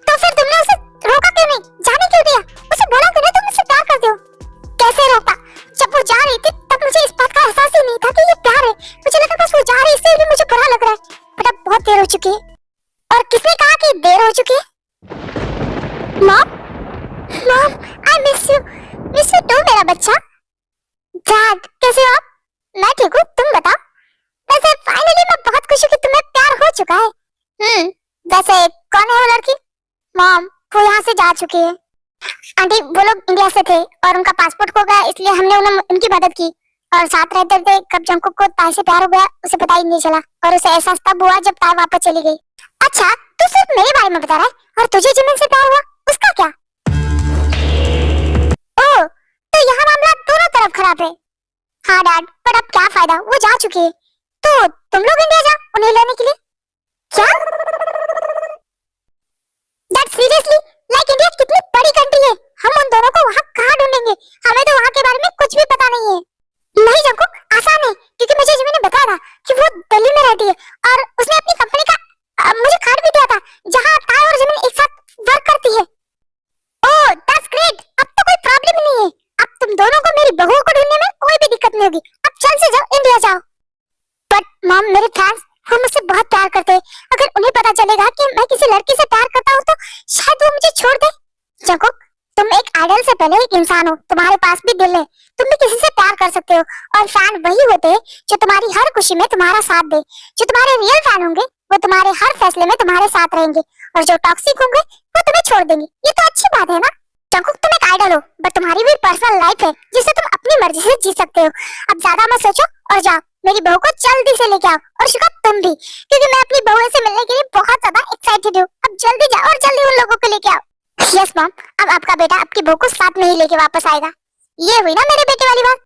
S1: तो फिर तुमने उसे रोका क्यों नहीं, जाने क्यों दिया? उसे बोला क्यों नहीं तुम मुझसे प्यार करते हो? कैसे रोका? जब वो जा रही थी तब मुझे इस बात का एहसास ही नहीं था कि ये प्यार है। मुझे लगा बस वो जा रही है इसलिए मुझे बुरा लग रहा है, पर अब बहुत देर हो चुकी है। और किसने कहा कि देर हो चुकी है? Mom, mom I miss you too मेरा बच्चा। डैड कैसे हो आप? मैं ठीक हूँ, तुम बताओ। वैसे फाइनली मैं बहुत खुश हूँ कि तुम्हें प्यार हो चुका है। वैसे कौन है वो लड़की? मॉम, वो यहाँ से जा चुकी है। आंटी वो लोग इंडिया से थे और उनका पासपोर्ट खो गया, इसलिए हमने उनकी मदद की और साथ रहते थे। कब जंकुक को ताई से प्यार हो गया उसे पता ही नहीं चला और उसे एहसास तब हुआ जब ताई वापस चली गई। अच्छा तू सिर्फ मेरे बारे में बता रहा है और तुझे जिमिन से प्यार हुआ, उसका क्या? ओह, तो यहाँ मामला दोनों तरफ खराब है। हाँ डैड, पर अब क्या फायदा, वो जा चुकी है। तो तुम लोग इंडिया जाओ उन्हें लेने के लिए। क्या? डैड सीरियसली, लाइक इंडिया कितनी बड़ी कंट्री है, हम उन दोनों को वहाँ कहाँ ढूंढेंगे? हमें तो वहाँ के बारे में कुछ भी पता नहीं है। नहीं जंकुक, आसान है, क्योंकि मुझे जिमिन ने बताया था कि वो दिल्ली में रहती है और उसने अपनी कंपनी का मुझे कार्ड भी दिया था जहाँ ताई और जिमिन एक साथ वर्क करती है। ओह दैट्स ग्रेट, अब तो कोई प्रॉब्लम नहीं है। अब तुम दोनों को मेरी बहुओं को ढूंढने में कोई भी दिक्कत नहीं होगी। अब चल से जाओ, इंडिया जाओ। बट मॉम, मेरे फैंस वो मुझसे बहुत प्यार करते हैं, अगर उन्हें पता चलेगा कि मैं किसी लड़की से प्यार करता हूँ तो शायद वो मुझे छोड़ दे। जंकुक तुम एक आइडल से पहले एक इंसान हो, तुम्हारे पास भी दिल है, तुम भी किसी से प्यार कर सकते हो। और फैन वही होते हैं जो तुम्हारी हर खुशी में तुम्हारा साथ दे। जो तुम्हारे रियल फैन होंगे वो तुम्हारे हर फैसले में तुम्हारे साथ रहेंगे, और जो टॉक्सिक होंगे वो तुम्हें छोड़ देंगे। ये तो अच्छी बात है ना। जंकुक तुम एक आइडल हो, बट तुम्हारी भी पर्सनल लाइफ है जिसे तुम अपनी मर्जी से जी सकते हो। अब ज्यादा मत सोचो और जाओ, मेरी बहू को जल्दी से लेके आओ, और शिखा तुम भी, क्योंकि मैं अपनी बहू से मिलने के लिए बहुत ज्यादा एक्साइटेड हूँ। अब जल्दी जाओ और जल्दी उन लोगों को लेके आओ। यस मॉम, अब आपका बेटा आपकी बहू को साथ में ही लेके वापस आएगा। ये हुई ना मेरे बेटे वाली बात।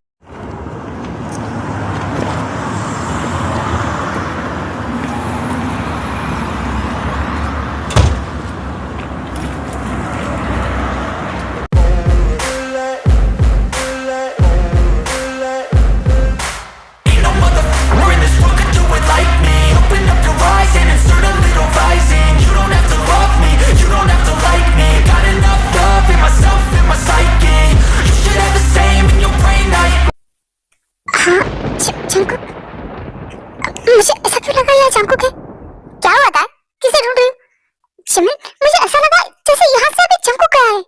S1: जंकुक, मुझे ऐसा क्यों लगा यह जंकुक है? क्या हुआ था? किसे ढूंढ रही हो? जिमिन, मुझे ऐसा लगा जैसे यहाँ से अभी जंकुक गया है।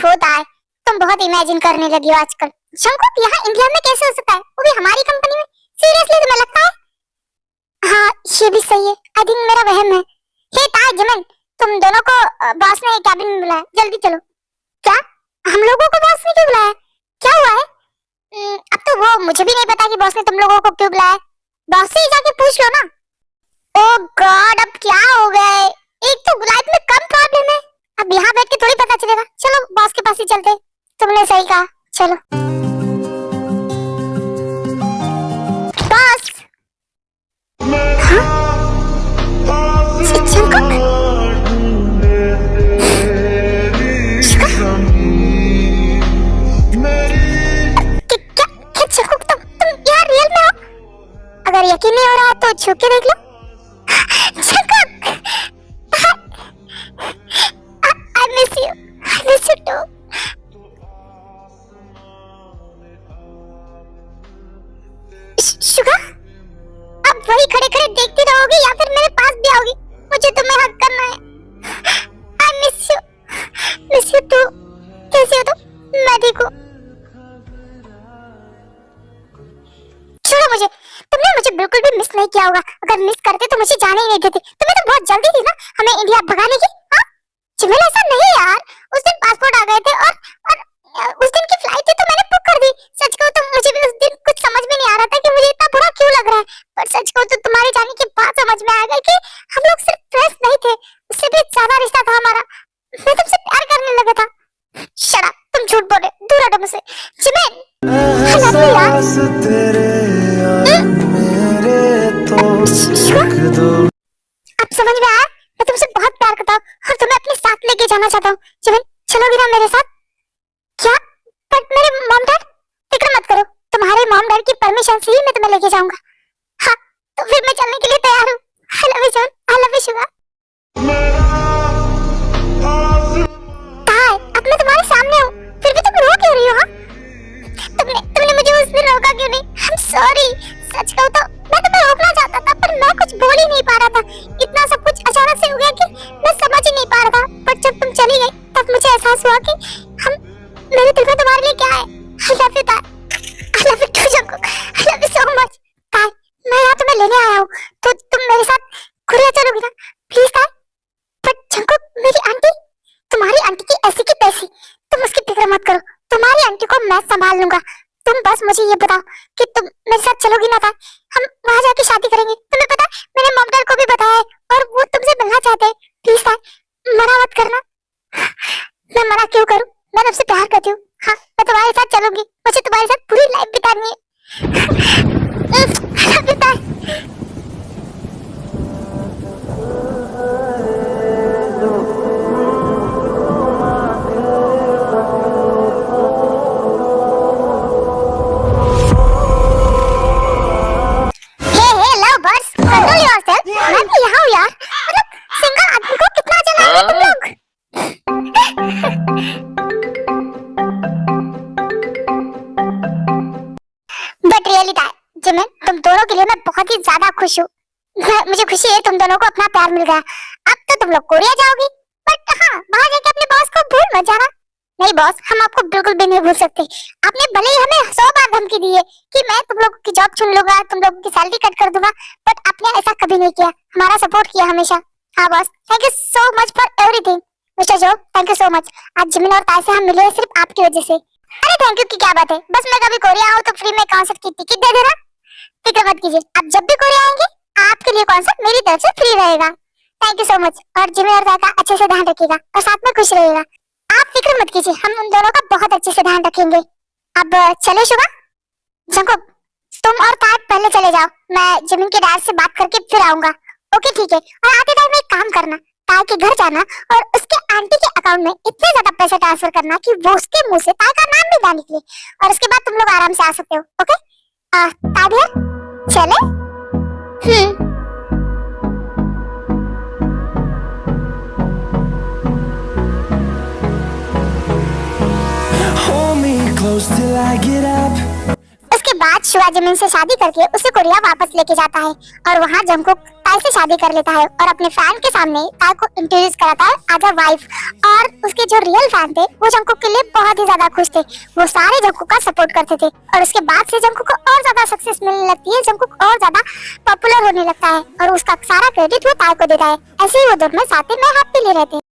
S1: होता है, तुम बहुत इमेजिन करने लगी हो आजकल। जंकुक यहाँ इंडिया में कैसे हो सकता है, वो भी हमारी कंपनी में? सीरियसली तुम्हें लगता है? हाँ, ये भी सही है। आई थिंक मेरा वहम है। हे ताई, जिमिन, तुम दोनों को बॉस ने कैबिन में बुलाया, जल्दी चलो। क्या? हम लोगों को बॉस ने क्यों बुलाया? क्या हुआ है? अब तो वो मुझे भी नहीं पता कि बॉस ने तुम लोगों को क्यों बुलाया। बॉस से ही जाके पूछ लो ना। ओह गॉड, अब क्या हो गए? एक तो लाइफ में कम प्रॉब्लम है, अब यहाँ बैठ के थोड़ी पता चलेगा। चलो बॉस के पास ही चलते। तुमने सही कहा, चलो। बॉस। हाँ? जंकुक? अगर यकीन नहीं हो रहा तो छू के देख लो। I miss you. I miss you too. Suga, अब वही खड़े खड़े देखती रहोगी या फिर मेरे पास भी आओगी? मुझे तुम्हें हक करना है। I miss you. Miss you too. कैसी हो तुम? मैं ठीक हूँ। छोड़ो मुझे, तुमने मुझे बिल्कुल भी मिस नहीं किया होगा। अगर मिस करते तो मुझे जाने ही नहीं देते। तुम्हें तो बहुत जल्दी थी ना हमें इंडिया भगाने की। हाँ जिमिन, ऐसा नहीं यार, उस दिन पासपोर्ट आ गए थे और उस दिन की फ्लाइट थी तो मैंने बुक कर दी। सच कहूँ तो मुझे भी उस दिन कुछ समझ में नहीं आ रहा था कि मुझे इतना बुरा क्यों लग रहा है, पर सच कहूँ तो तुम्हारे जाने के बाद समझ में आ गया कि हम लोग सिर्फ फ्रेंड्स नहीं थे, उससे भी ज्यादा रिश्ता था हमारा। मैं तुमसे प्यार करने लगा था। शट अप, तुम झूठ बोले, दूर हटो मुझसे। जिमिन, I love you यार। अब समझ में आया, मैं तुमसे बहुत प्यार करता हूँ और तुम्हें अपने साथ लेके जाना चाहता हूँ। जिमिन, चलोगी ना मेरे साथ? क्या? बट मेरे मॉम डैड? फिक्र मत करो, तुम्हारे मॉम डैड की परमिशन से ही मैं तुम्हें लेके जाऊंगा। हाँ, तो फिर मैं चलने के लिए तैयार हूँ। I love you जान, I love you शुगा। ताई, अब मैं तुम्हारे सामने हूँ, फिर भी तुम रो क्यों रही हो? हाँ, तुमने मुझे उस दिन रोका क्यों नहीं? I'm sorry। सच कहूँ तो मैं तुम्हें रोकना चाहता था, पर मैं कुछ बोल ही नहीं पा रहा था। इतना सब कुछ अचानक से हो गया कि मैं समझ ही नहीं पा रहा था। पर जब तुम चली गई तब मुझे एहसास हुआ कि मेरे दिल में तुम्हारे लिए क्या है। I love you ताई, I love you too Jungkook, I love you so much। ताई, मैं यहाँ तुम्हें लेने आया हूँ, तो तुम मेरे साथ कोरिया चलोगी ना? प्लीज ताई। पर जंकुक, मेरी आंटी, तुम्हारी आंटी की ऐसी की तैसी, तुम उसकी फिक्र मत करो, तुम्हारी आंटी को मैं संभाल लूंगा। तुम बस मुझे ये बताओ कि तुम मेरे साथ चलोगी ना? ताई, हम वहाँ जाके शादी करेंगे। तुम्हें पता है मैंने मॉम डैड को भी बताया है और वो तुमसे मिलना चाहते हैं। प्लीज ताई, मना मत करना। मैं मना क्यों करूं? मैं तुमसे प्यार करती हूँ। हाँ, मैं तुम्हारे साथ चलूंगी, मुझे तुम्हारे साथ पूरी लाइफ बितानी है। मैं भी यहाँ हूँ यार, मतलब सिंगल आदमी को कितना जलाओगे तुम लोग? बट रियली जिमिन, तुम दोनों के लिए मैं बहुत ही ज्यादा खुश हूँ। मुझे खुशी है तुम दोनों को अपना प्यार मिल गया। अब तो तुम लोग कोरिया जाओगी, बट हाँ, वहाँ जाके अपने बॉस को भूल मत जाना। नहीं बॉस, हम आपको बिल्कुल भी नहीं भूल सकते। आपने भले ही हमें 100 बार धमकी दी है कि मैं तुम लोगों की जॉब छीन लूंगा, तुम लोगों की सैलरी कट कर दूंगा, बट आपने ऐसा कभी नहीं किया, हमारा सपोर्ट किया हमेशा। हाँ boss, thank you so much for everything. Mister जो, थैंक यू सो मच। आज जिमिन और ताई से हम मिले हैं सिर्फ आपकी वजह से। अरे थैंक यू की क्या बात है, बस मैं कभी कोरिया आऊँ तो फ्री में कॉन्सर्ट की टिकट दे देना। फिक्र मत कीजिए, आप जब भी कोरिया आएंगे आपके लिए कॉन्सर्ट मेरी तरफ से फ्री रहेगा। Thank you so much. और जिमिन और ताई का अच्छे से ध्यान रखिएगा और साथ में खुश रहिएगा। आप फिक्र मत कीजिए, हम उन दोनों का बहुत अच्छे से ध्यान रखेंगे। अब चले शुभा। जंकुक, तुम और ताई पहले चले जाओ, मैं जिमिन के डैड से बात करके फिर आऊंगा। ओके ठीक है। और आते टाइम एक काम करना, ताई के घर जाना और उसके आंटी के अकाउंट में इतने ज्यादा पैसे ट्रांसफर करना कि वो उसके मुंह से ताई का नाम भी ना निकले, और उसके बाद तुम लोग आराम से आ सकते हो। ओके ताई भैया चले।
S2: Hold me close till I get up.
S1: उसके बाद शिवा जिमिन से शादी करके उसे कोरिया वापस लेके जाता है और वहाँ जंकुक ताई से शादी कर लेता है और अपने फैन के सामने ताई को इंट्रोड्यूस कराता है एज अ वाइफ। और उसके जो रियल फैन थे वो जंकुक के लिए बहुत ही ज्यादा खुश थे, वो सारे जंकुक का सपोर्ट करते थे। और उसके बाद से जंकुक को और ज्यादा सक्सेस मिलने लगती है, जंकुक और ज्यादा पॉपुलर होने लगता है और उसका सारा क्रेडिट वो ताई को देता है। ऐसे ही वो दोनों साथ में हैप्पीली रहते हैं।